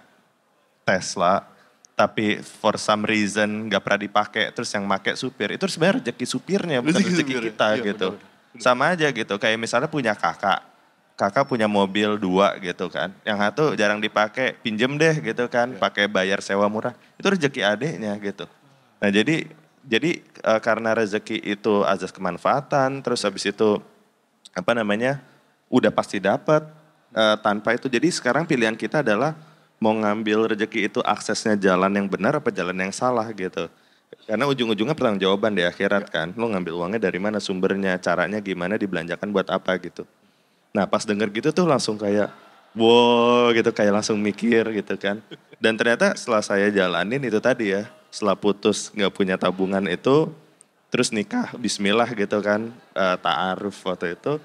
Tesla, tapi for some reason gak pernah dipakai, terus yang make supir, itu sebenarnya rezeki supirnya, bukan rezeki kita gitu. Sama aja gitu, kayak misalnya punya kakak punya mobil 2 gitu kan, yang satu jarang dipakai, pinjem deh gitu kan, pakai bayar sewa murah, itu rezeki adeknya gitu. Nah jadi karena rezeki itu azas kemanfaatan, terus habis itu udah pasti dapat tanpa itu. Jadi sekarang pilihan kita adalah mau ngambil rezeki itu aksesnya jalan yang benar apa jalan yang salah gitu. Karena ujung-ujungnya pertanggungjawaban di akhirat kan. Lo ngambil uangnya dari mana, sumbernya, caranya gimana, dibelanjakan buat apa gitu. Nah pas denger gitu tuh langsung kayak wow gitu, kayak langsung mikir gitu kan. Dan ternyata setelah saya jalanin itu tadi ya, setelah putus gak punya tabungan itu, terus nikah bismillah gitu kan, ta'aruf waktu itu,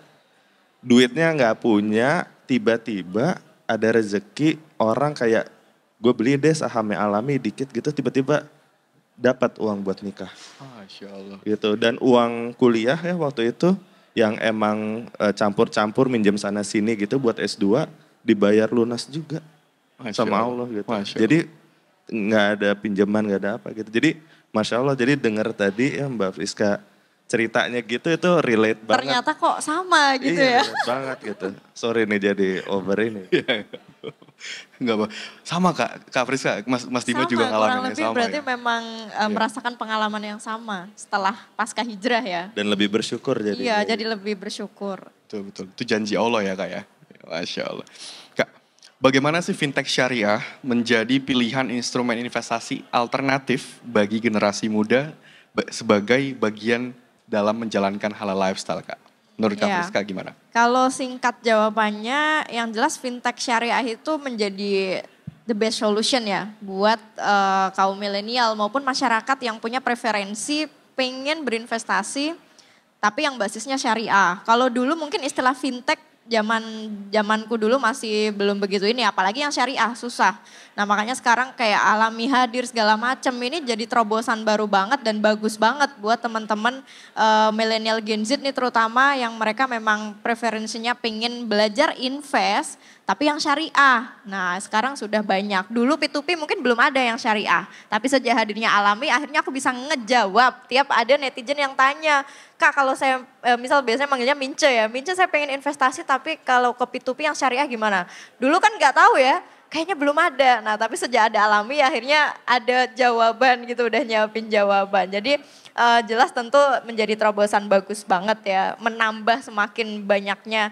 duitnya gak punya, tiba-tiba ada rezeki orang kayak, gue beli deh sahamnya Alami dikit gitu, tiba-tiba dapat uang buat nikah. Masya Allah. Gitu, dan uang kuliah ya waktu itu, yang emang campur-campur minjem sana sini gitu buat S2, dibayar lunas juga sama Allah gitu. Jadi nggak ada pinjaman, nggak ada apa gitu. Jadi Masya Allah, jadi dengar tadi ya Mbak Friska ceritanya gitu itu relate banget. Ternyata kok sama gitu iya, ya. Relate banget gitu. Sorry nih jadi over ini. Enggak apa. Sama Kak Friska, Mas Dima Sama, juga ngalamin kurang yang lebih sama berarti ya. memang merasakan pengalaman yang sama setelah pasca hijrah ya. Dan lebih bersyukur jadi. Iya, jadi lebih bersyukur. Betul. Itu janji Allah ya Kak ya. Masya Allah. Kak, bagaimana sih fintech syariah menjadi pilihan instrumen investasi alternatif bagi generasi muda sebagai bagian dalam menjalankan halal lifestyle Kak? Menurut Kak Friska gimana? Kalau singkat jawabannya, yang jelas fintech syariah itu menjadi the best solution ya buat kaum milenial maupun masyarakat yang punya preferensi pengen berinvestasi tapi yang basisnya syariah. Kalau dulu mungkin istilah fintech zamanku dulu masih belum begitu ini, apalagi yang syariah susah. Nah makanya sekarang kayak Alami hadir segala macam ini jadi terobosan baru banget dan bagus banget buat teman-teman milenial Gen Z nih terutama yang mereka memang preferensinya pengen belajar invest tapi yang syariah. Nah sekarang sudah banyak. Dulu P2P mungkin belum ada yang syariah. Tapi sejak hadirnya Alami akhirnya aku bisa ngejawab tiap ada netizen yang tanya. Kak kalau saya misal biasanya manggilnya Mince ya. Mince saya pengen investasi tapi kalau ke P2P yang syariah gimana? Dulu kan nggak tahu ya. Kayaknya belum ada. Nah tapi sejak ada Alami akhirnya ada jawaban gitu. Udah nyiapin jawaban. Jadi jelas tentu menjadi terobosan bagus banget ya. Menambah semakin banyaknya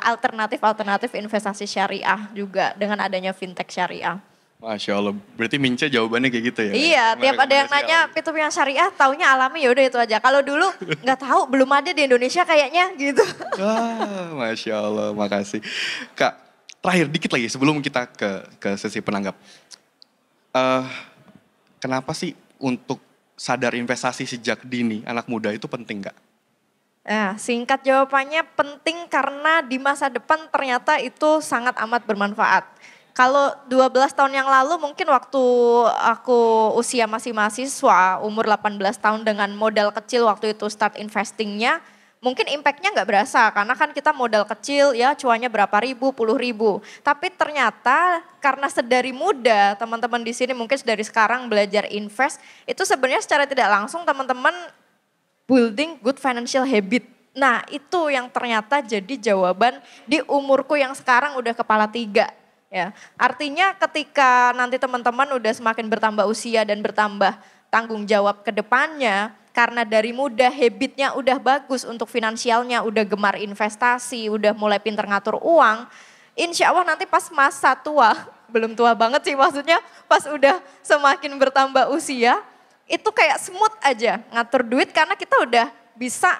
alternatif-alternatif investasi syariah juga dengan adanya fintech syariah. Masya Allah, berarti Mince jawabannya kayak gitu ya? Iya, tiap ada yang nanya P2P yang syariah, taunya Alami ya udah itu aja. Kalau dulu nggak tahu, belum ada di Indonesia kayaknya gitu. Masya Allah, makasih. Kak, terakhir dikit lagi sebelum kita ke sesi penanggap. Kenapa sih untuk sadar investasi sejak dini anak muda itu penting Kak? Nah, singkat jawabannya penting karena di masa depan ternyata itu sangat amat bermanfaat. Kalau 12 tahun yang lalu mungkin waktu aku usia masih mahasiswa, umur 18 tahun dengan modal kecil waktu itu start investingnya, mungkin impactnya nggak berasa karena kan kita modal kecil ya cuannya berapa ribu, puluh ribu. Tapi ternyata karena sedari muda teman-teman di sini mungkin sedari sekarang belajar invest, itu sebenarnya secara tidak langsung teman-teman building good financial habit. Nah itu yang ternyata jadi jawaban di umurku yang sekarang udah kepala 3. Ya, artinya ketika nanti teman-teman udah semakin bertambah usia dan bertambah tanggung jawab ke depannya, karena dari muda habitnya udah bagus untuk finansialnya, udah gemar investasi, udah mulai pinter ngatur uang, insya Allah nanti pas masa tua, belum tua banget sih maksudnya, pas udah semakin bertambah usia, itu kayak smooth aja ngatur duit karena kita udah bisa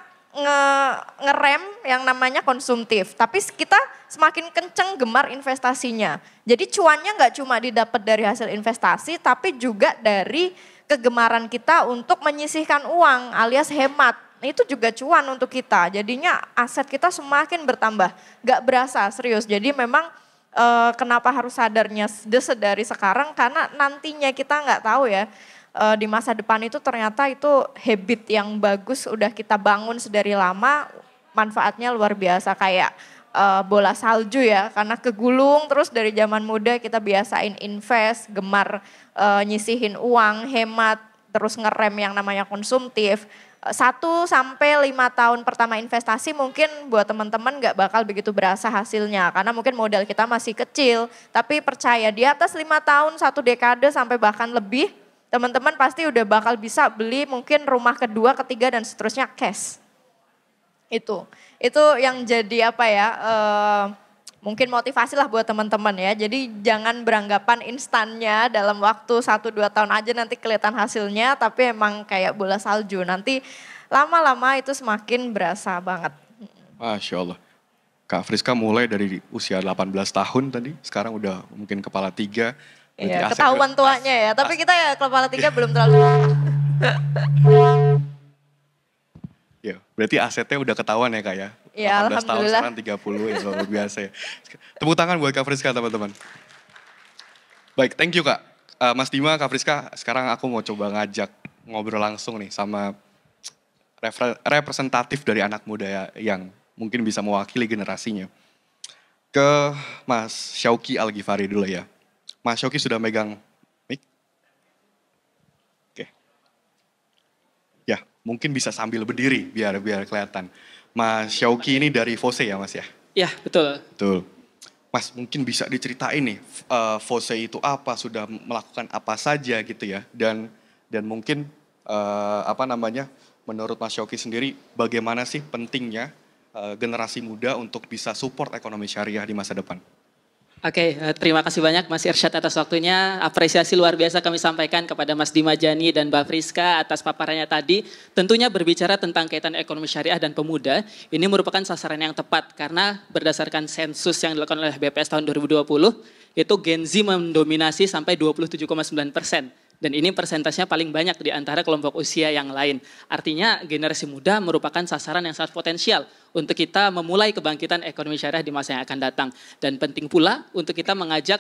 ngerem yang namanya konsumtif. Tapi kita semakin kenceng gemar investasinya. Jadi cuannya nggak cuma didapat dari hasil investasi, tapi juga dari kegemaran kita untuk menyisihkan uang alias hemat. Itu juga cuan untuk kita. Jadinya aset kita semakin bertambah. Nggak berasa serius. Jadi memang kenapa harus sadarnya dari sekarang karena nantinya kita nggak tahu ya. Di masa depan itu ternyata itu habit yang bagus udah kita bangun sedari lama, manfaatnya luar biasa kayak bola salju ya, karena kegulung terus dari zaman muda kita biasain invest, gemar nyisihin uang, hemat, terus ngerem yang namanya konsumtif. 1 sampai 5 tahun pertama investasi mungkin buat teman-teman gak bakal begitu berasa hasilnya karena mungkin modal kita masih kecil, tapi percaya di atas 5 tahun, 1 dekade sampai bahkan lebih, teman-teman pasti udah bakal bisa beli mungkin rumah kedua, ketiga dan seterusnya cash. Itu yang jadi apa ya, mungkin motivasi lah buat teman-teman ya. Jadi jangan beranggapan instannya dalam waktu 1-2 tahun aja nanti kelihatan hasilnya, tapi emang kayak bola salju. Nanti lama-lama itu semakin berasa banget. Masya Allah. Kak Friska mulai dari usia 18 tahun tadi, sekarang udah mungkin kepala 3. Iya, ketahuan tuanya ya. Tapi kita ya kepala 3 belum terlalu. Ya, berarti asetnya udah ketahuan ya Kak ya? Iya, 18 tahun sekarang 30 ya, luar biasa ya. Tepuk tangan buat Kak Friska teman-teman. Baik, thank you Kak. Mas Dima, Kak Friska, sekarang aku mau coba ngajak ngobrol langsung nih sama representatif dari anak muda yang mungkin bisa mewakili generasinya. Ke Mas Syauqi Al-Ghifari dulu ya. Mas Syauqi sudah megang mic? Oke. Ya, mungkin bisa sambil berdiri biar kelihatan. Mas Syauqi ini dari Fose ya Mas ya? Ya, betul. Betul. Mas mungkin bisa diceritain nih Fose itu apa, sudah melakukan apa saja gitu ya. Dan mungkin menurut Mas Syauqi sendiri bagaimana sih pentingnya generasi muda untuk bisa support ekonomi syariah di masa depan? Oke, terima kasih banyak Mas Irsyad atas waktunya. Apresiasi luar biasa kami sampaikan kepada Mas Dima Jani dan Mbak Friska atas paparannya tadi. Tentunya berbicara tentang kaitan ekonomi syariah dan pemuda, ini merupakan sasaran yang tepat karena berdasarkan sensus yang dilakukan oleh BPS tahun 2020, itu Gen Z mendominasi sampai 27,9%. Dan ini persentasenya paling banyak di antara kelompok usia yang lain. Artinya generasi muda merupakan sasaran yang sangat potensial untuk kita memulai kebangkitan ekonomi syariah di masa yang akan datang. Dan penting pula untuk kita mengajak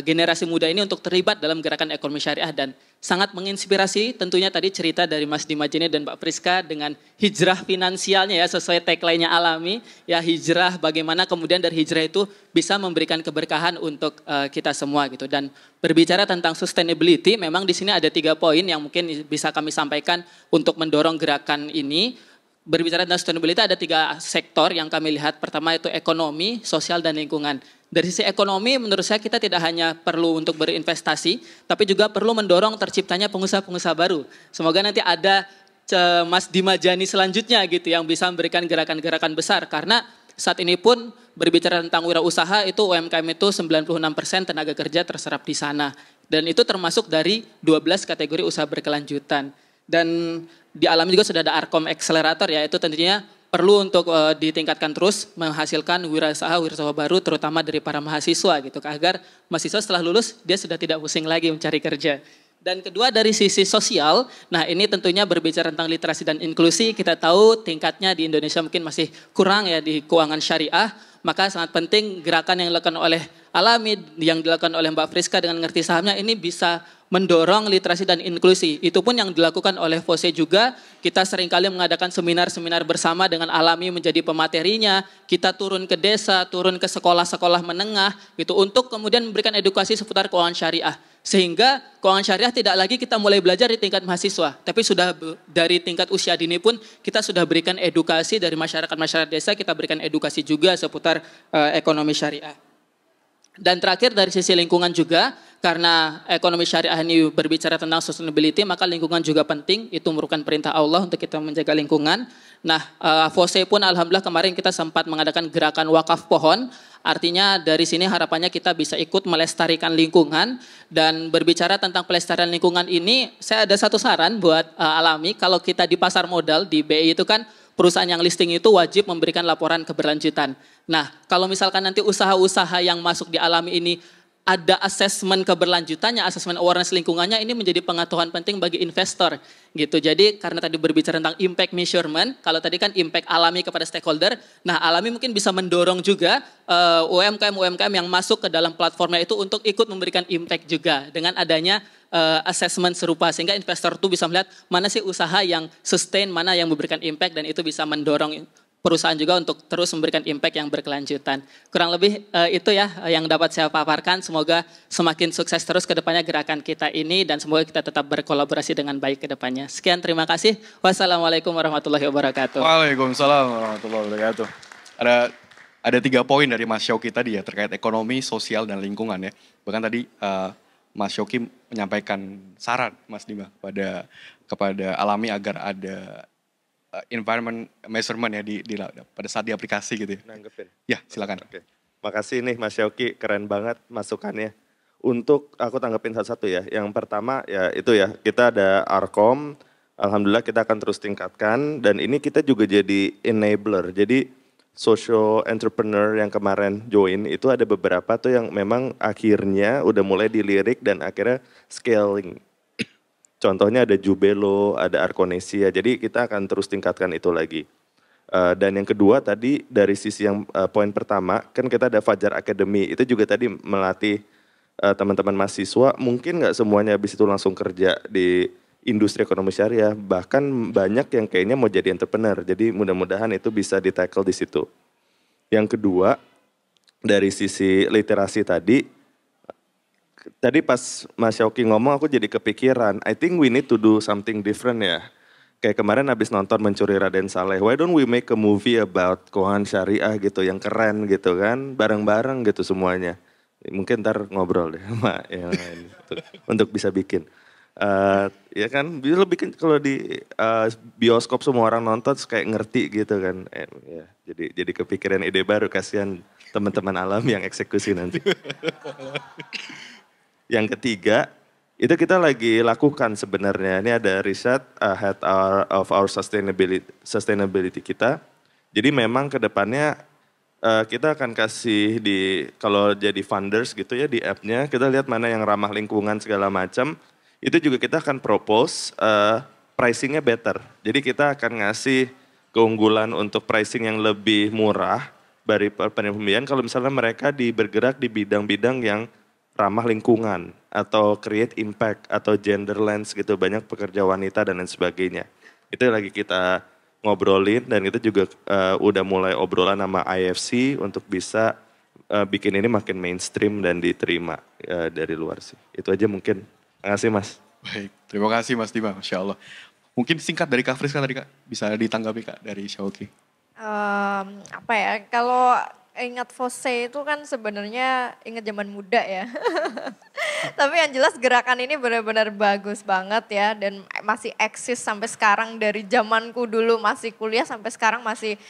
generasi muda ini untuk terlibat dalam gerakan ekonomi syariah dan sangat menginspirasi tentunya tadi cerita dari Mas Dimajeni dan Mbak Priska dengan hijrah finansialnya ya sesuai tagline-nya Alami ya hijrah bagaimana kemudian dari hijrah itu bisa memberikan keberkahan untuk kita semua gitu dan berbicara tentang sustainability memang di sini ada 3 poin yang mungkin bisa kami sampaikan untuk mendorong gerakan ini. Berbicara tentang sustainability ada 3 sektor yang kami lihat. Pertama itu ekonomi, sosial, dan lingkungan. Dari sisi ekonomi menurut saya kita tidak hanya perlu untuk berinvestasi, tapi juga perlu mendorong terciptanya pengusaha-pengusaha baru. Semoga nanti ada Mas Dimajeni selanjutnya gitu yang bisa memberikan gerakan-gerakan besar. Karena saat ini pun berbicara tentang wirausaha itu UMKM itu 96% tenaga kerja terserap di sana. Dan itu termasuk dari 12 kategori usaha berkelanjutan. Dan di Alami juga sudah ada Arkom Accelerator ya, itu tentunya perlu untuk ditingkatkan terus menghasilkan wirausaha baru terutama dari para mahasiswa gitu agar mahasiswa setelah lulus dia sudah tidak pusing lagi mencari kerja. Dan kedua dari sisi sosial, nah ini tentunya berbicara tentang literasi dan inklusi, kita tahu tingkatnya di Indonesia mungkin masih kurang ya di keuangan syariah, maka sangat penting gerakan yang dilakukan oleh Alami, yang dilakukan oleh Mbak Priska dengan ngerti sahamnya ini bisa mendorong literasi dan inklusi. Itu pun yang dilakukan oleh FOSE juga. Kita seringkali mengadakan seminar-seminar bersama dengan Alami menjadi pematerinya. Kita turun ke desa, turun ke sekolah-sekolah menengah gitu untuk kemudian memberikan edukasi seputar keuangan syariah. Sehingga keuangan syariah tidak lagi kita mulai belajar di tingkat mahasiswa, tapi sudah dari tingkat usia dini pun kita sudah berikan edukasi dari masyarakat desa, kita berikan edukasi juga seputar ekonomi syariah. Dan terakhir dari sisi lingkungan juga, karena ekonomi syariah ini berbicara tentang sustainability, maka lingkungan juga penting, itu merupakan perintah Allah untuk kita menjaga lingkungan. Nah, FOSE pun alhamdulillah kemarin kita sempat mengadakan gerakan wakaf pohon, artinya dari sini harapannya kita bisa ikut melestarikan lingkungan. Dan berbicara tentang pelestarian lingkungan ini, saya ada satu saran buat Alami, kalau kita di pasar modal, di BI itu kan perusahaan yang listing itu wajib memberikan laporan keberlanjutan. Nah, kalau misalkan nanti usaha-usaha yang masuk di Alami ini ada asesmen keberlanjutannya, asesmen awareness lingkungannya, ini menjadi pengetahuan penting bagi investor gitu. Jadi karena tadi berbicara tentang impact measurement, kalau tadi kan impact Alami kepada stakeholder, nah Alami mungkin bisa mendorong juga UMKM yang masuk ke dalam platformnya itu untuk ikut memberikan impact juga dengan adanya assessment serupa sehingga investor itu bisa melihat mana sih usaha yang sustain, mana yang memberikan impact dan itu bisa mendorong perusahaan juga untuk terus memberikan impact yang berkelanjutan. Kurang lebih itu ya yang dapat saya paparkan. Semoga semakin sukses terus ke depannya gerakan kita ini dan semoga kita tetap berkolaborasi dengan baik ke depannya. Sekian, terima kasih. Wassalamualaikum warahmatullahi wabarakatuh. Waalaikumsalam warahmatullahi wabarakatuh. Ada 3 poin dari Mas Syauqi tadi ya terkait ekonomi, sosial dan lingkungan ya. Bahkan tadi Mas Syauqi menyampaikan saran Mas Dima kepada Alami agar ada environment measurement ya pada saat di aplikasi gitu ya. Nanggepin. Ya, silakan. Oke. Makasih nih Mas Syauqi, keren banget masukannya. Untuk aku tanggepin satu-satu ya. Yang pertama ya itu ya, kita ada Arkom, alhamdulillah kita akan terus tingkatkan dan ini kita juga jadi enabler. Jadi social entrepreneur yang kemarin join itu ada beberapa tuh yang memang akhirnya udah mulai dilirik dan akhirnya scaling. Contohnya ada Jubelo, ada Arkonesia, jadi kita akan terus tingkatkan itu lagi. Dan yang kedua tadi dari sisi yang poin pertama, kan kita ada Fajar Academy, itu juga tadi melatih teman-teman mahasiswa, mungkin nggak semuanya habis itu langsung kerja di industri ekonomi syariah, bahkan banyak yang kayaknya mau jadi entrepreneur, jadi mudah-mudahan itu bisa di-tackle di situ. Yang kedua, dari sisi literasi tadi pas Mas Syauqi ngomong aku jadi kepikiran, I think we need to do something different ya. Kayak kemarin habis nonton Mencuri Raden Saleh, why don't we make a movie about keuangan syariah gitu, yang keren gitu kan, bareng-bareng gitu semuanya. Mungkin ntar ngobrol deh sama yang lain untuk bisa bikin. Ya kan, bisa bikin kalau di bioskop semua orang nonton kayak ngerti gitu kan. Ya, jadi kepikiran ide baru, kasihan teman-teman Alam yang eksekusi nanti. Yang ketiga, itu kita lagi lakukan sebenarnya. Ini ada riset head of our sustainability kita. Jadi memang ke depannya kita akan kasih kalau jadi funders gitu ya di app-nya, kita lihat mana yang ramah lingkungan segala macam. Itu juga kita akan propose pricing-nya better. Jadi kita akan ngasih keunggulan untuk pricing yang lebih murah dari pembiayaan kalau misalnya mereka bergerak di bidang-bidang yang ramah lingkungan atau create impact atau gender lens gitu, banyak pekerja wanita dan lain sebagainya. Itu lagi kita ngobrolin dan kita juga udah mulai obrolan sama IFC untuk bisa bikin ini makin mainstream dan diterima dari luar sih. Itu aja mungkin. Terima kasih Mas. Baik, terima kasih Mas Dima, Masya Allah. Mungkin singkat dari Kak Friska tadi Kak, bisa ditanggapi Kak dari Syauki. Apa ya, kalau ingat Fose itu kan sebenarnya ingat zaman muda ya. Tapi yang jelas gerakan ini benar-benar bagus banget ya dan masih eksis sampai sekarang, dari zamanku dulu masih kuliah sampai sekarang masih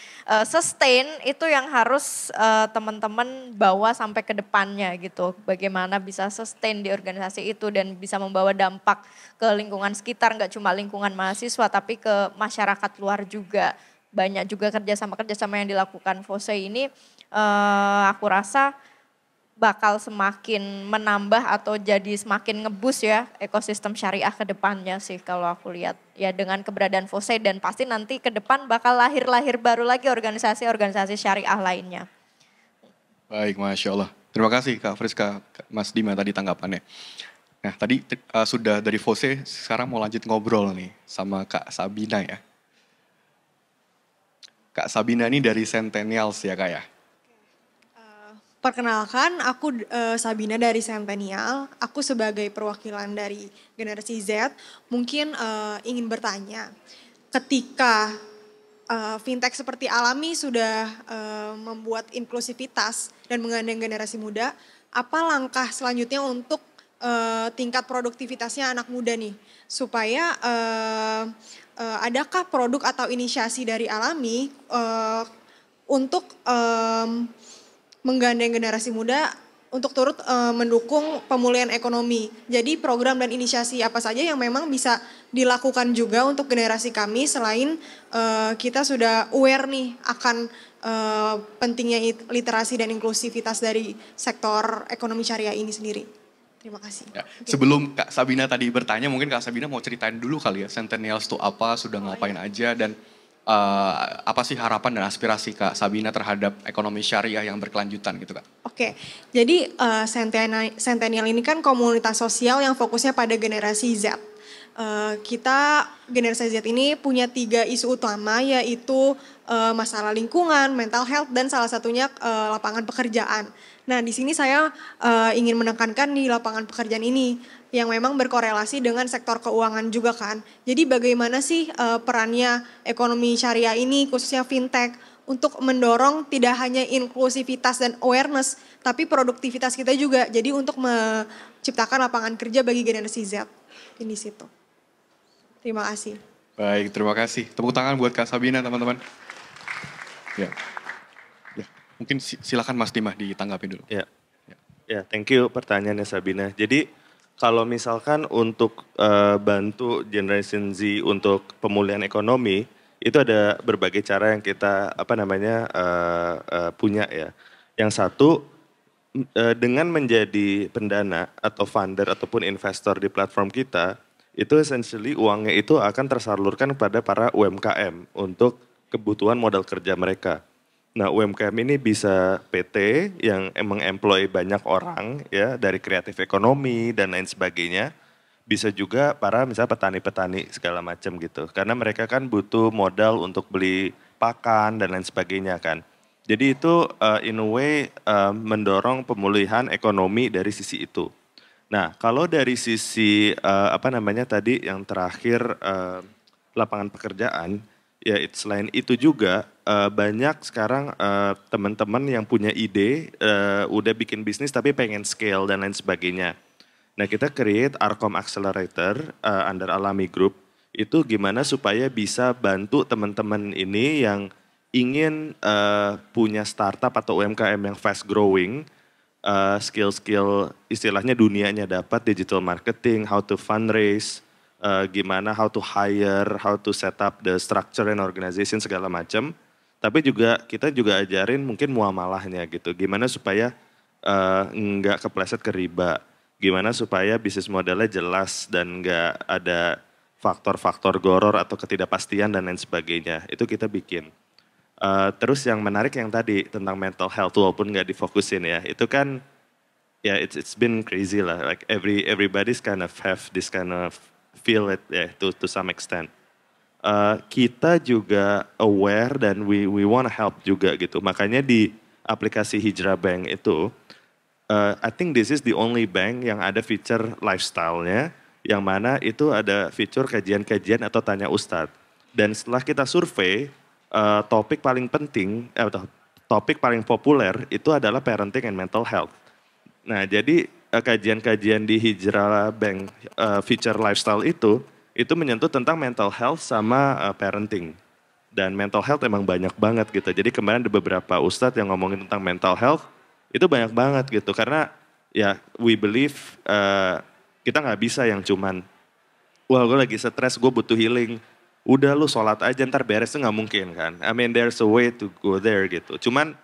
sustain. Itu yang harus teman-teman bawa sampai ke depannya gitu. Bagaimana bisa sustain di organisasi itu dan bisa membawa dampak ke lingkungan sekitar, nggak cuma lingkungan mahasiswa tapi ke masyarakat luar juga. Banyak juga kerjasama yang dilakukan Fose ini, aku rasa bakal semakin menambah atau jadi semakin ngebus ya ekosistem syariah ke depannya sih kalau aku lihat. Ya dengan keberadaan Fose dan pasti nanti ke depan bakal lahir baru lagi organisasi-organisasi syariah lainnya. Baik, Masya Allah. Terima kasih Kak Friska, Mas Dima tadi tanggapannya. Nah tadi sudah dari Fose, sekarang mau lanjut ngobrol nih sama Kak Sabina ya. Kak Sabina ini dari Centennials ya Kak ya? Perkenalkan, aku Sabina dari Centennial. Aku sebagai perwakilan dari generasi Z, mungkin ingin bertanya, ketika fintech seperti Alami sudah membuat inklusivitas dan menggandeng generasi muda, apa langkah selanjutnya untuk tingkat produktivitasnya anak muda nih? Supaya adakah produk atau inisiasi dari Alami untuk menggandeng generasi muda untuk turut mendukung pemulihan ekonomi. Jadi program dan inisiasi apa saja yang memang bisa dilakukan juga untuk generasi kami selain kita sudah aware nih akan pentingnya literasi dan inklusivitas dari sektor ekonomi syariah ini sendiri. Terima kasih. Ya, sebelum Kak Sabina tadi bertanya, mungkin Kak Sabina mau ceritain dulu kali ya Centennials itu apa, sudah ngapain aja dan apa sih harapan dan aspirasi Kak Sabina terhadap ekonomi syariah yang berkelanjutan gitu Kak? Oke, jadi Centennial ini kan komunitas sosial yang fokusnya pada generasi Z. Kita generasi Z ini punya 3 isu utama, yaitu masalah lingkungan, mental health, dan salah satunya lapangan pekerjaan. Nah di sini saya ingin menekankan di lapangan pekerjaan ini yang memang berkorelasi dengan sektor keuangan juga kan. Jadi bagaimana sih perannya ekonomi syariah ini khususnya fintech untuk mendorong tidak hanya inklusivitas dan awareness tapi produktivitas kita juga. Jadi untuk menciptakan lapangan kerja bagi generasi Z. Di situ. Terima kasih. Baik, terima kasih. Tepuk tangan buat Kak Sabina teman-teman. Ya. Mungkin silakan Mas Dima ditanggapi dulu. Ya, thank you pertanyaannya Sabina. Jadi kalau misalkan untuk bantu Generation Z untuk pemulihan ekonomi, itu ada berbagai cara yang kita punya ya. Yang satu, dengan menjadi pendana atau funder ataupun investor di platform kita, itu essentially uangnya itu akan tersalurkan kepada para UMKM untuk kebutuhan modal kerja mereka. Nah UMKM ini bisa PT yang emang employ banyak orang ya dari kreatif ekonomi dan lain sebagainya. Bisa juga para misalnya petani-petani segala macam gitu. Karena mereka kan butuh modal untuk beli pakan dan lain sebagainya kan. Jadi itu in a way mendorong pemulihan ekonomi dari sisi itu. Nah kalau dari sisi tadi yang terakhir lapangan pekerjaan. Ya selain itu juga banyak sekarang teman-teman yang punya ide, udah bikin bisnis tapi pengen scale dan lain sebagainya. Nah kita create Arkom Accelerator under Alami Group, itu gimana supaya bisa bantu teman-teman ini yang ingin punya startup atau UMKM yang fast growing, skill-skill istilahnya dunianya dapat, digital marketing, how to fundraise, gimana how to hire, how to set up the structure and organization segala macam. Tapi juga kita juga ajarin mungkin muamalahnya gitu. Gimana supaya nggak kepleset ke riba. Gimana supaya bisnis modelnya jelas dan nggak ada faktor-faktor goror atau ketidakpastian dan lain sebagainya. Itu kita bikin. Terus yang menarik yang tadi tentang mental health walaupun nggak difokusin ya. Itu kan yeah, it's been crazy lah. Like everybody's kind of have this kind of feel it ya to some extent. Kita juga aware dan we wanna help juga gitu. Makanya di aplikasi Hijrah Bank itu, I think this is the only bank yang ada feature lifestyle-nya, yang mana itu ada fitur kajian-kajian atau tanya ustadz. Dan setelah kita survei, topik paling penting, topik paling populer itu adalah parenting and mental health. Nah jadi kajian-kajian di Hijrah Bank feature lifestyle itu menyentuh tentang mental health sama parenting. Dan mental health emang banyak banget gitu. Jadi kemarin ada beberapa ustadz yang ngomongin tentang mental health, itu banyak banget gitu. Karena ya we believe kita nggak bisa yang cuman, wah gue lagi stres, gue butuh healing. Udah lu sholat aja ntar beres, itu nggak mungkin kan. I mean there's a way to go there gitu. Cuman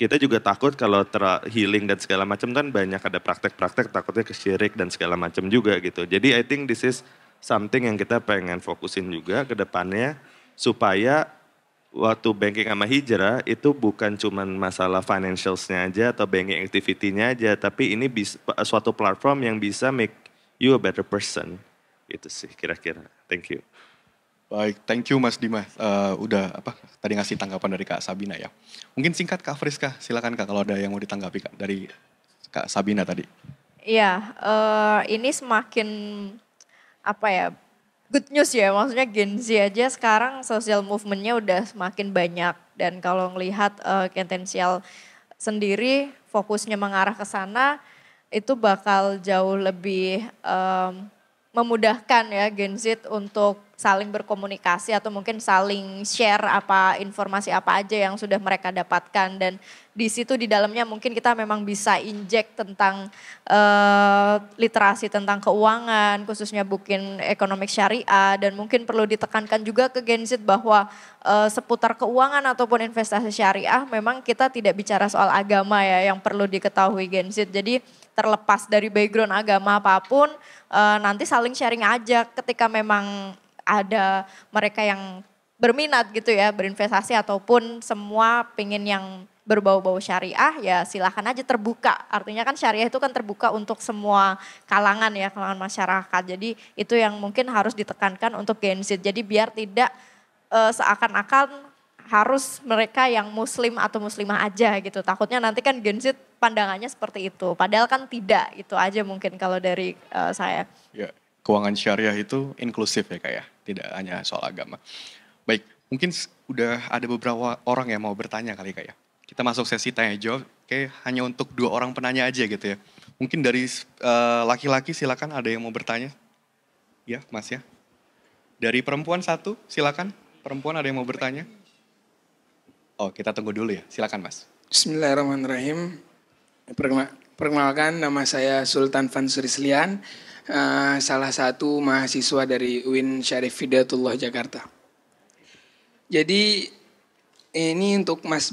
kita juga takut kalau healing dan segala macam kan banyak ada praktek-praktek takutnya kesyirik dan segala macam juga gitu. Jadi I think this is something yang kita pengen fokusin juga ke depannya supaya waktu banking sama Hijrah itu bukan cuma masalah financials-nya aja atau banking activity-nya aja, tapi ini bisa suatu platform yang bisa make you a better person. Itu sih kira-kira. Thank you. Baik, thank you Mas Dimas. Udah tadi ngasih tanggapan dari Kak Sabina ya. Mungkin singkat Kak Friska, silakan Kak kalau ada yang mau ditanggapi Kak dari Kak Sabina tadi. Iya, ini semakin good news ya, maksudnya Gen Z aja sekarang social movementnya udah semakin banyak. Dan kalau ngelihat Kentensial sendiri fokusnya mengarah ke sana, itu bakal jauh lebih memudahkan ya Gen Z untuk saling berkomunikasi atau mungkin saling share informasi apa aja yang sudah mereka dapatkan. Dan di situ di dalamnya mungkin kita memang bisa injek tentang literasi tentang keuangan, khususnya bukan ekonomi syariah, dan mungkin perlu ditekankan juga ke Gen Z bahwa seputar keuangan ataupun investasi syariah memang kita tidak bicara soal agama ya, yang perlu diketahui Gen Z. Jadi terlepas dari background agama apapun, nanti saling sharing aja ketika memang ada mereka yang berminat gitu ya, berinvestasi ataupun semua pengen yang berbau-bau syariah, ya silahkan aja terbuka. Artinya kan syariah itu kan terbuka untuk semua kalangan ya, kalangan masyarakat. Jadi itu yang mungkin harus ditekankan untuk Gen Z. Jadi biar tidak seakan-akan harus mereka yang muslim atau muslimah aja gitu. Takutnya nanti kan Gen Z pandangannya seperti itu. Padahal kan tidak, itu aja mungkin kalau dari saya. Ya, keuangan syariah itu inklusif ya Kak ya, tidak hanya soal agama. Baik, mungkin udah ada beberapa orang yang mau bertanya kali Kak ya. Kita masuk sesi tanya jawab, kayak hanya untuk 2 orang penanya aja gitu ya. Mungkin dari laki-laki silakan ada yang mau bertanya. Ya Mas ya. Dari perempuan 1 silakan, perempuan ada yang mau bertanya. Oh kita tunggu dulu ya, silakan Mas. Bismillahirrahmanirrahim. Perkenalkan nama saya Sultan Fansuri Slian, salah satu mahasiswa dari UIN Syarif Hidayatullah Jakarta. Jadi ini untuk Mas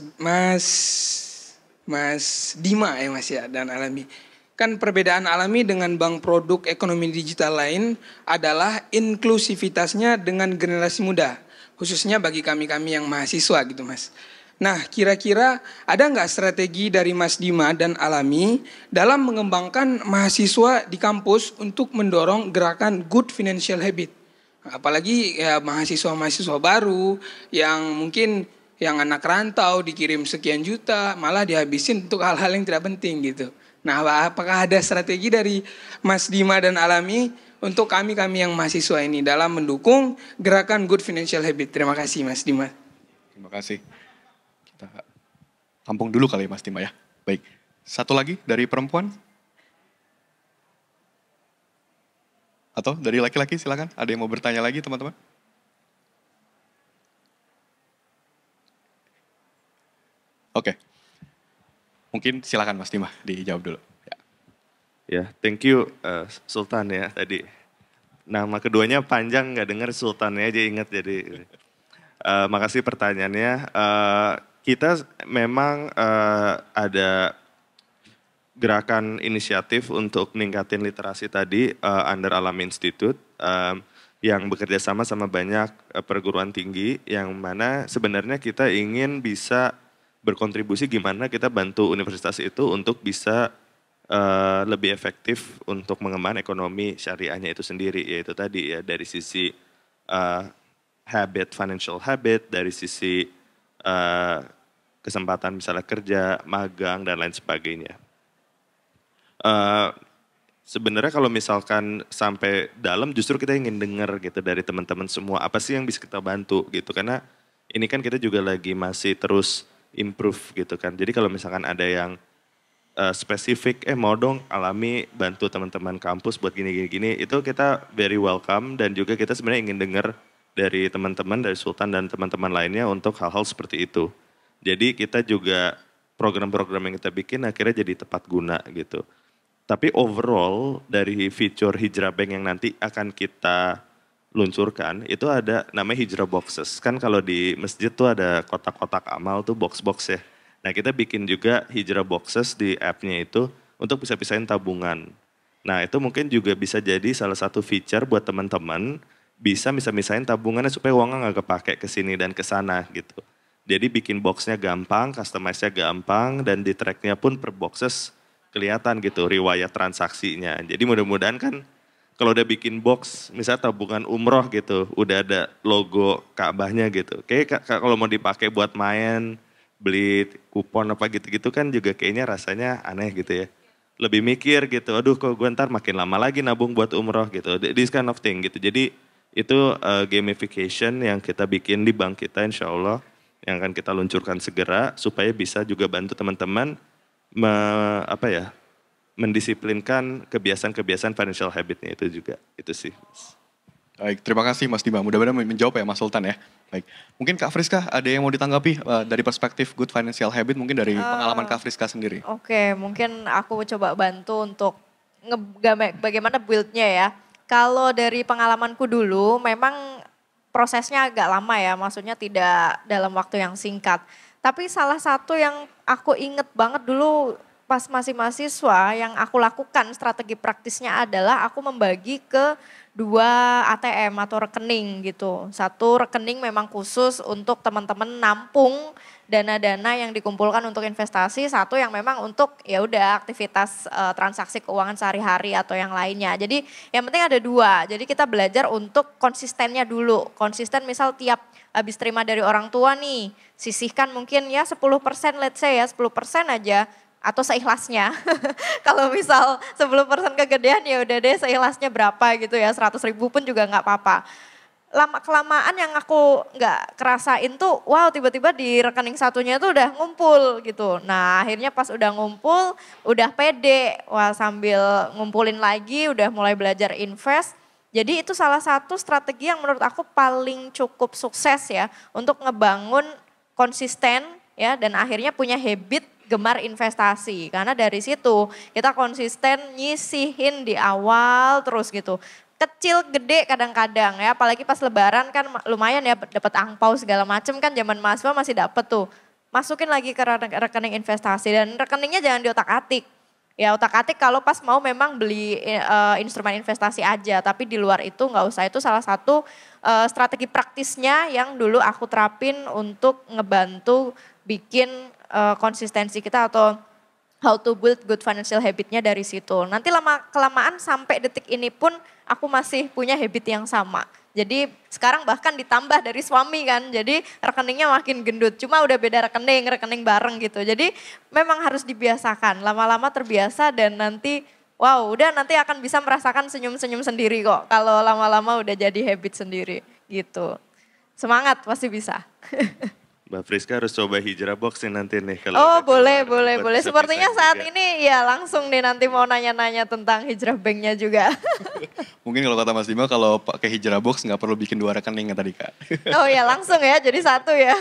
Dima ya Mas ya, dan Alami. Kan perbedaan Alami dengan bank produk ekonomi digital lain adalah inklusivitasnya dengan generasi muda, khususnya bagi kami-kami yang mahasiswa gitu Mas. Nah kira-kira ada nggak strategi dari Mas Dima dan Alami dalam mengembangkan mahasiswa di kampus untuk mendorong gerakan good financial habit? Apalagi ya mahasiswa-mahasiswa baru yang mungkin yang anak rantau dikirim sekian juta malah dihabisin untuk hal-hal yang tidak penting gitu. Nah apakah ada strategi dari Mas Dima dan Alami untuk kami-kami yang mahasiswa ini dalam mendukung gerakan good financial habit? Terima kasih Mas Dima. Terima kasih. Kita tampung dulu kali Mas Dima ya. Baik, satu lagi dari perempuan. Atau dari laki-laki silakan. Ada yang mau bertanya lagi teman-teman? Oke. Mungkin silakan Mas Dima dijawab dulu. Ya, thank you Sultan ya tadi. Nama keduanya panjang nggak dengar Sultannya aja ingat jadi. Makasih pertanyaannya. Kita memang ada gerakan inisiatif untuk ningkatin literasi tadi under Alam Institute yang bekerja sama banyak perguruan tinggi yang mana sebenarnya kita ingin bisa berkontribusi gimana kita bantu universitas itu untuk bisa lebih efektif untuk mengembangkan ekonomi syariahnya itu sendiri, yaitu tadi ya dari sisi financial habit, dari sisi kesempatan misalnya kerja, magang dan lain sebagainya. Sebenarnya kalau misalkan sampai dalam justru kita ingin dengar gitu dari teman-teman semua apa sih yang bisa kita bantu gitu, karena ini kan kita juga lagi masih terus improve gitu kan. Jadi kalau misalkan ada yang spesifik, mau dong Alami bantu teman-teman kampus buat gini-gini, itu kita very welcome dan juga kita sebenarnya ingin dengar dari teman-teman, dari Sultan dan teman-teman lainnya untuk hal-hal seperti itu. Jadi kita juga program-program yang kita bikin akhirnya jadi tepat guna gitu. Tapi overall dari fitur Hijrah Bank yang nanti akan kita luncurkan itu ada namanya Hijrah Boxes. Kan kalau di masjid tuh ada kotak-kotak amal tuh box-box ya. Nah kita bikin juga Hijrah Boxes di app-nya itu untuk bisa pisahin tabungan. Nah itu mungkin juga bisa jadi salah satu feature buat teman-teman bisa misahin tabungannya supaya uangnya nggak kepake ke sini dan ke sana gitu. Jadi bikin boxnya gampang, customize-nya gampang dan di track-nya pun per boxes kelihatan gitu riwayat transaksinya. Jadi mudah-mudahan kan kalau udah bikin box, misalnya tabungan umroh gitu, udah ada logo Ka'bahnya gitu. Kayak kalau mau dipakai buat main, beli kupon apa gitu-gitu kan juga kayaknya rasanya aneh gitu ya. Lebih mikir gitu, aduh kok gue ntar makin lama lagi nabung buat umroh gitu. This kind of thing gitu. Jadi itu gamification yang kita bikin di bank kita insya Allah, yang akan kita luncurkan segera supaya bisa juga bantu teman-teman mendisiplinkan kebiasaan-kebiasaan financial habitnya itu juga. Itu sih. Baik, terima kasih Mas Dima. Mudah-mudahan menjawab ya Mas Sultan ya. Baik, mungkin Kak Friska ada yang mau ditanggapi dari perspektif good financial habit, mungkin dari pengalaman Kak Friska sendiri. Oke, mungkin aku coba bantu untuk bagaimana build-nya ya. Kalau dari pengalamanku dulu memang prosesnya agak lama ya, maksudnya tidak dalam waktu yang singkat. Tapi salah satu yang aku inget banget dulu pas masih mahasiswa yang aku lakukan strategi praktisnya adalah aku membagi ke 2 ATM atau rekening gitu. Satu rekening memang khusus untuk teman-teman nampung dana-dana yang dikumpulkan untuk investasi, satu yang memang untuk ya udah aktivitas transaksi keuangan sehari-hari atau yang lainnya. Jadi yang penting ada 2. Jadi kita belajar untuk konsistennya dulu. Konsisten misal tiap habis terima dari orang tua nih, sisihkan mungkin ya 10% let's say ya, 10% aja atau seikhlasnya. Kalau misal 10% kegedean ya udah deh seikhlasnya berapa gitu ya, 100.000 pun juga nggak apa-apa. Lama-kelamaan yang aku nggak kerasain tuh, wow tiba-tiba di rekening satunya tuh udah ngumpul gitu. Nah akhirnya pas udah ngumpul, udah pede, wah sambil ngumpulin lagi udah mulai belajar invest. Jadi itu salah satu strategi yang menurut aku paling cukup sukses ya untuk ngebangun konsisten ya dan akhirnya punya habit gemar investasi. Karena dari situ kita konsisten nyisihin di awal terus gitu. Kecil gede kadang-kadang ya, apalagi pas lebaran kan lumayan ya dapat angpau segala macem kan, zaman mahasiswa masih dapet tuh. Masukin lagi ke rekening investasi dan rekeningnya jangan diotak-atik. Ya otak-atik kalau pas mau memang beli instrumen investasi aja, tapi di luar itu nggak usah. Itu salah satu strategi praktisnya yang dulu aku terapin untuk ngebantu bikin konsistensi kita atau how to build good financial habitnya dari situ. Nanti lama-kelamaan sampai detik ini pun aku masih punya habit yang sama. Jadi sekarang bahkan ditambah dari suami kan, jadi rekeningnya makin gendut. Cuma udah beda rekening bareng gitu. Jadi memang harus dibiasakan, lama-lama terbiasa dan nanti wow udah nanti akan bisa merasakan senyum-senyum sendiri kok. Kalau lama-lama udah jadi habit sendiri gitu. Semangat pasti bisa. Mbak Friska harus coba Hijrah Box nanti nih. Kalau boleh. Sepertinya saat ini ya langsung nih nanti mau nanya-nanya tentang Hijrah Banknya juga. Mungkin kalau kata Mas Dima kalau pakai Hijrah Box nggak perlu bikin 2 rekening tadi Kak. Oh ya langsung ya jadi 1 ya.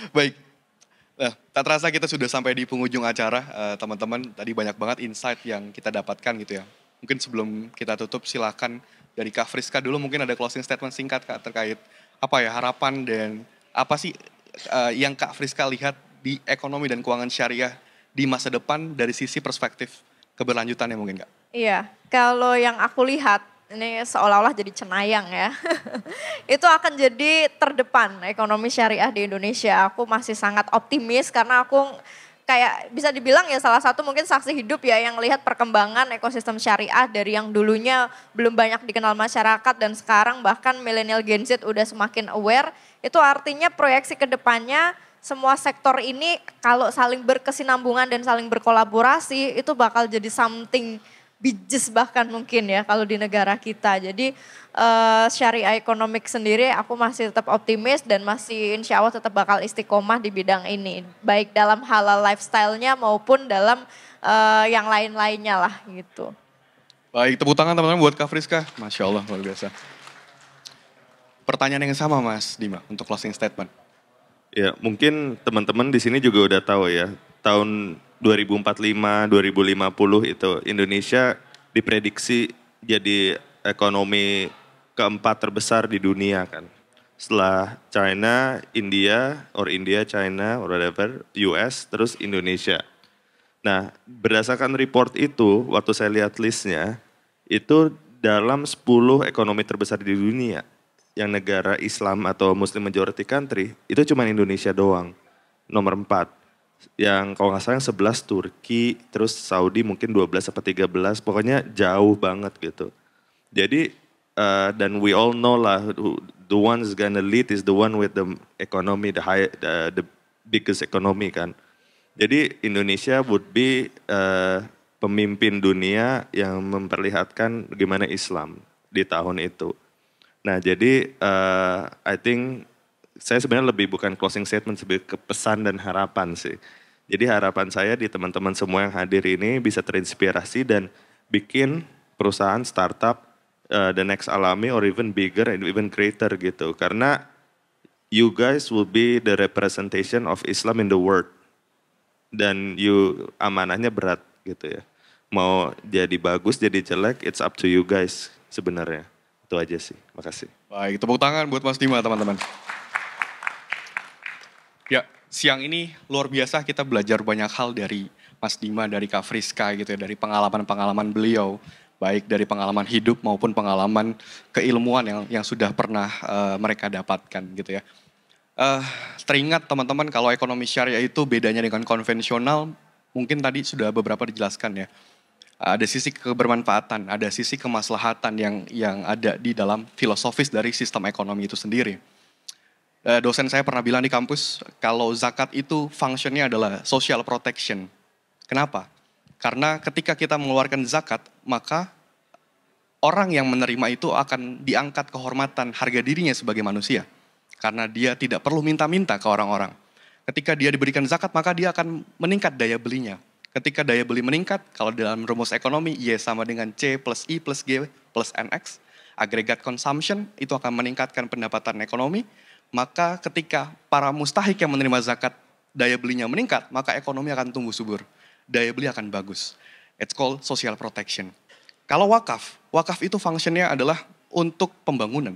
Baik, nah tak terasa kita sudah sampai di penghujung acara. Teman-teman tadi banyak banget insight yang kita dapatkan gitu ya. Mungkin sebelum kita tutup silakan dari Kak Friska dulu mungkin ada closing statement singkat Kak terkait apa ya harapan dan apa sih yang Kak Friska lihat di ekonomi dan keuangan syariah di masa depan dari sisi perspektif keberlanjutannya mungkin Kak? Iya, kalau yang aku lihat ini seolah-olah jadi cenayang ya. Itu akan jadi terdepan ekonomi syariah di Indonesia. Aku masih sangat optimis karena aku kayak bisa dibilang ya salah satu mungkin saksi hidup ya yang lihat perkembangan ekosistem syariah dari yang dulunya belum banyak dikenal masyarakat dan sekarang bahkan milenial Gen Z udah semakin aware. Itu artinya proyeksi ke depannya semua sektor ini kalau saling berkesinambungan dan saling berkolaborasi itu bakal jadi something bijis bahkan mungkin ya kalau di negara kita. Jadi syariah economic sendiri aku masih tetap optimis dan masih insya Allah tetap bakal istiqomah di bidang ini. Baik dalam halal lifestyle-nya maupun dalam yang lain-lainnya lah gitu. Baik, tepuk tangan teman-teman buat Kak Friska. Masya Allah, luar biasa. Pertanyaan yang sama Mas Dima untuk closing statement. Ya, mungkin teman-teman di sini juga udah tahu ya, tahun 2045, 2050 itu Indonesia diprediksi jadi ekonomi keempat terbesar di dunia kan. Setelah China, India, China, or whatever, US, terus Indonesia. Nah, berdasarkan report itu, waktu saya lihat listnya, itu dalam 10 ekonomi terbesar di dunia, yang negara Islam atau Muslim majority country, itu cuma Indonesia doang, nomor 4. Yang kalau nggak salah yang 11 Turki, terus Saudi mungkin 12 atau 13, pokoknya jauh banget gitu. Jadi, dan we all know lah, the one is gonna lead is the one with the economy, the biggest economy kan. Jadi Indonesia would be pemimpin dunia yang memperlihatkan bagaimana Islam di tahun itu. Nah jadi I think saya sebenarnya lebih bukan closing statement, lebih ke pesan dan harapan sih. Jadi harapan saya di teman-teman semua yang hadir ini bisa terinspirasi dan bikin perusahaan startup the next Alami or even bigger and even greater gitu. Karena you guys will be the representation of Islam in the world. Dan amanahnya berat gitu ya. Mau jadi bagus, jadi jelek, it's up to you guys sebenarnya. Itu aja sih, makasih. Baik, tepuk tangan buat Mas Dima teman-teman. Ya, siang ini luar biasa kita belajar banyak hal dari Mas Dima, dari Kak Friska gitu ya, dari pengalaman-pengalaman beliau. Baik dari pengalaman hidup maupun pengalaman keilmuan yang sudah pernah mereka dapatkan gitu ya. Teringat teman-teman kalau ekonomi syariah itu bedanya dengan konvensional, mungkin tadi sudah beberapa dijelaskan ya. Ada sisi kebermanfaatan, ada sisi kemaslahatan yang ada di dalam filosofis dari sistem ekonomi itu sendiri. Dosen saya pernah bilang di kampus, kalau zakat itu fungsinya adalah social protection. Kenapa? Karena ketika kita mengeluarkan zakat, maka orang yang menerima itu akan diangkat kehormatan harga dirinya sebagai manusia. Karena dia tidak perlu minta-minta ke orang-orang. Ketika dia diberikan zakat, maka dia akan meningkat daya belinya. Ketika daya beli meningkat, kalau dalam rumus ekonomi, Y sama dengan C plus I plus G plus NX, agregat consumption itu akan meningkatkan pendapatan ekonomi. Maka ketika para mustahik yang menerima zakat, daya belinya meningkat, maka ekonomi akan tumbuh subur. Daya beli akan bagus. It's called social protection. Kalau wakaf itu fungsinya adalah untuk pembangunan.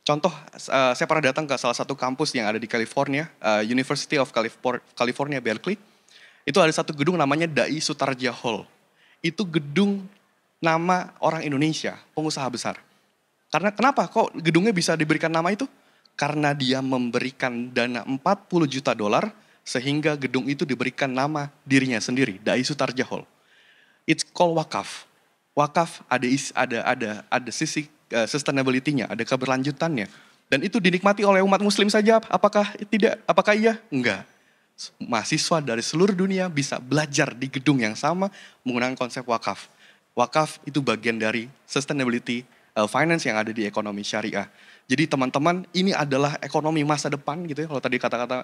Contoh, saya pernah datang ke salah satu kampus yang ada di California, University of California, Berkeley. Itu ada satu gedung namanya Dai Sutarja Hall. Itu gedung nama orang Indonesia, pengusaha besar. Karena kenapa kok gedungnya bisa diberikan nama itu? Karena dia memberikan dana $40 juta sehingga gedung itu diberikan nama dirinya sendiri, Dai Sutarja Hall. It's called wakaf. Wakaf ada sisi sustainability-nya, ada keberlanjutannya. Dan itu dinikmati oleh umat muslim saja, apakah tidak? Apakah iya? Enggak. Mahasiswa dari seluruh dunia bisa belajar di gedung yang sama menggunakan konsep wakaf. Wakaf itu bagian dari sustainability finance yang ada di ekonomi syariah. Jadi teman-teman, ini adalah ekonomi masa depan gitu ya. Kalau tadi kata-kata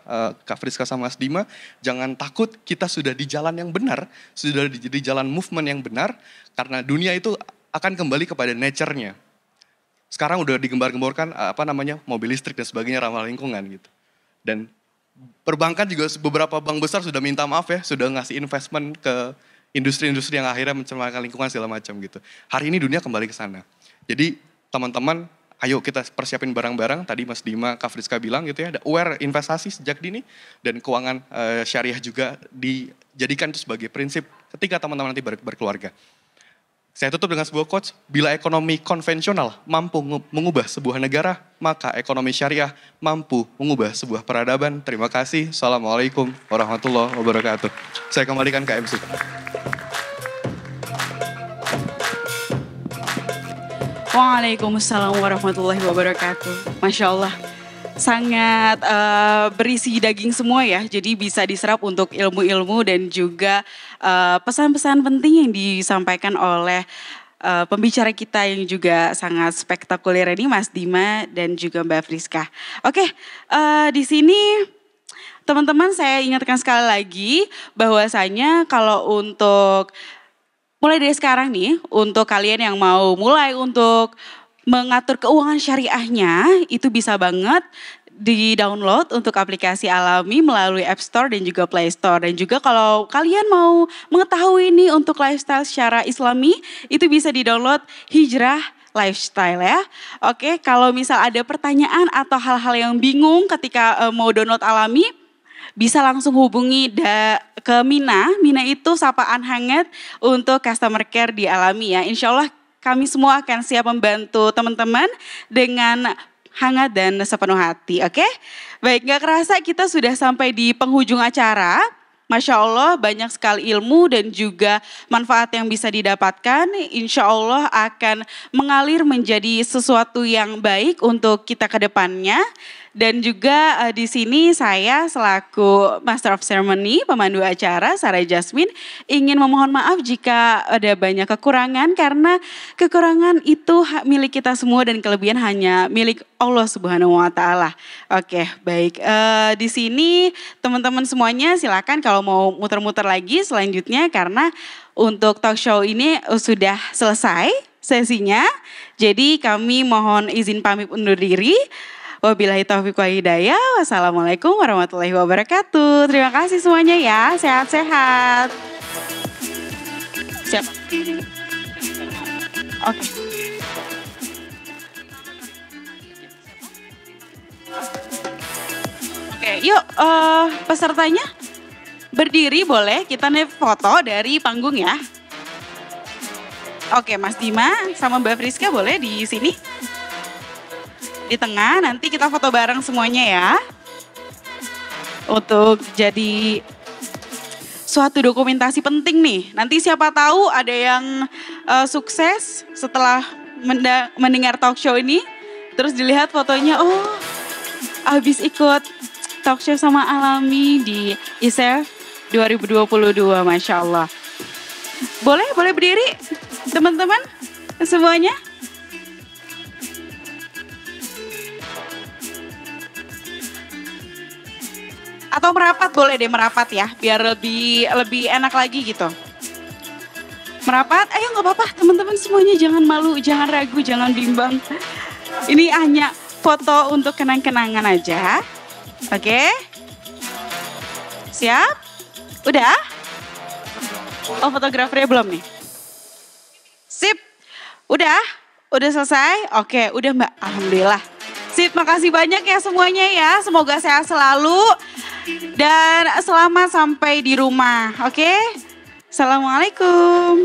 Kak Friska sama Mas Dima, jangan takut, kita sudah di jalan yang benar, sudah di jalan movement yang benar, karena dunia itu akan kembali kepada nature-nya. Sekarang udah digembar-gemborkan mobil listrik dan sebagainya ramah lingkungan gitu. Dan perbankan juga beberapa bank besar sudah minta maaf ya, sudah ngasih investment ke industri-industri yang akhirnya mencemarkan lingkungan segala macam gitu. Hari ini dunia kembali ke sana. Jadi teman-teman, ayo kita persiapin barang-barang, tadi Mas Dima, Kak Friska bilang gitu ya, ada aware investasi sejak dini, dan keuangan syariah juga dijadikan itu sebagai prinsip ketika teman-teman nanti berkeluarga. Saya tutup dengan sebuah quotes, bila ekonomi konvensional mampu mengubah sebuah negara, maka ekonomi syariah mampu mengubah sebuah peradaban. Terima kasih. Assalamualaikum warahmatullahi wabarakatuh. Saya kembalikan ke MC. Waalaikumsalam warahmatullahi wabarakatuh. Masya Allah. Sangat berisi daging semua ya, jadi bisa diserap untuk ilmu-ilmu dan juga pesan-pesan penting yang disampaikan oleh pembicara kita yang juga sangat spektakuler ini, Mas Dima dan juga Mbak Friska. Oke, di sini teman-teman saya ingatkan sekali lagi bahwasanya kalau untuk mulai dari sekarang nih, untuk kalian yang mau mulai untuk mengatur keuangan syariahnya, itu bisa banget di-download untuk aplikasi Alami melalui App Store dan juga Play Store. Dan juga kalau kalian mau mengetahui nih untuk lifestyle secara Islami, itu bisa di-download Hijrah Lifestyle ya. Oke, kalau misal ada pertanyaan atau hal-hal yang bingung ketika mau download Alami, bisa langsung hubungi ke Mina. Mina itu sapaan hangat untuk customer care di Alami ya. Insya Allah kami semua akan siap membantu teman-teman dengan hangat dan sepenuh hati, oke? Baik, gak kerasa kita sudah sampai di penghujung acara. Masya Allah banyak sekali ilmu dan juga manfaat yang bisa didapatkan. Insya Allah akan mengalir menjadi sesuatu yang baik untuk kita ke depannya. Dan juga di sini saya selaku Master of Ceremony, pemandu acara Sarah Jasmine, ingin memohon maaf jika ada banyak kekurangan karena kekurangan itu hak milik kita semua dan kelebihan hanya milik Allah Subhanahu wa taala. Oke, baik. Di sini teman-teman semuanya silakan kalau mau muter-muter lagi selanjutnya karena untuk talk show ini sudah selesai sesinya. Jadi kami mohon izin pamit undur diri. Wabillahi taufiq wal hidayah. Wassalamualaikum warahmatullahi wabarakatuh. Terima kasih semuanya ya. Sehat-sehat. Siap. Oke. Oke, yuk pesertanya berdiri boleh. Kita nih foto dari panggung ya. Oke, Mas Dima sama Mbak Friska boleh di sini. Di tengah, nanti kita foto bareng semuanya ya. Untuk jadi suatu dokumentasi penting nih. Nanti siapa tahu ada yang sukses setelah mendengar talk show ini. Terus dilihat fotonya, oh habis ikut talk show sama Alami di ISEF 2022, Masya Allah. Boleh berdiri teman-teman semuanya. Atau merapat boleh deh, merapat ya, biar lebih enak lagi gitu. Merapat, ayo nggak apa-apa teman-teman semuanya, jangan malu, jangan ragu, jangan bimbang. Ini hanya foto untuk kenang-kenangan aja. Oke? Siap? Udah? Oh, fotografernya belum nih? Sip? Udah selesai? Oke, udah Mbak, alhamdulillah. Sip, makasih banyak ya semuanya ya, semoga sehat selalu. Dan selamat sampai di rumah, oke? Assalamualaikum.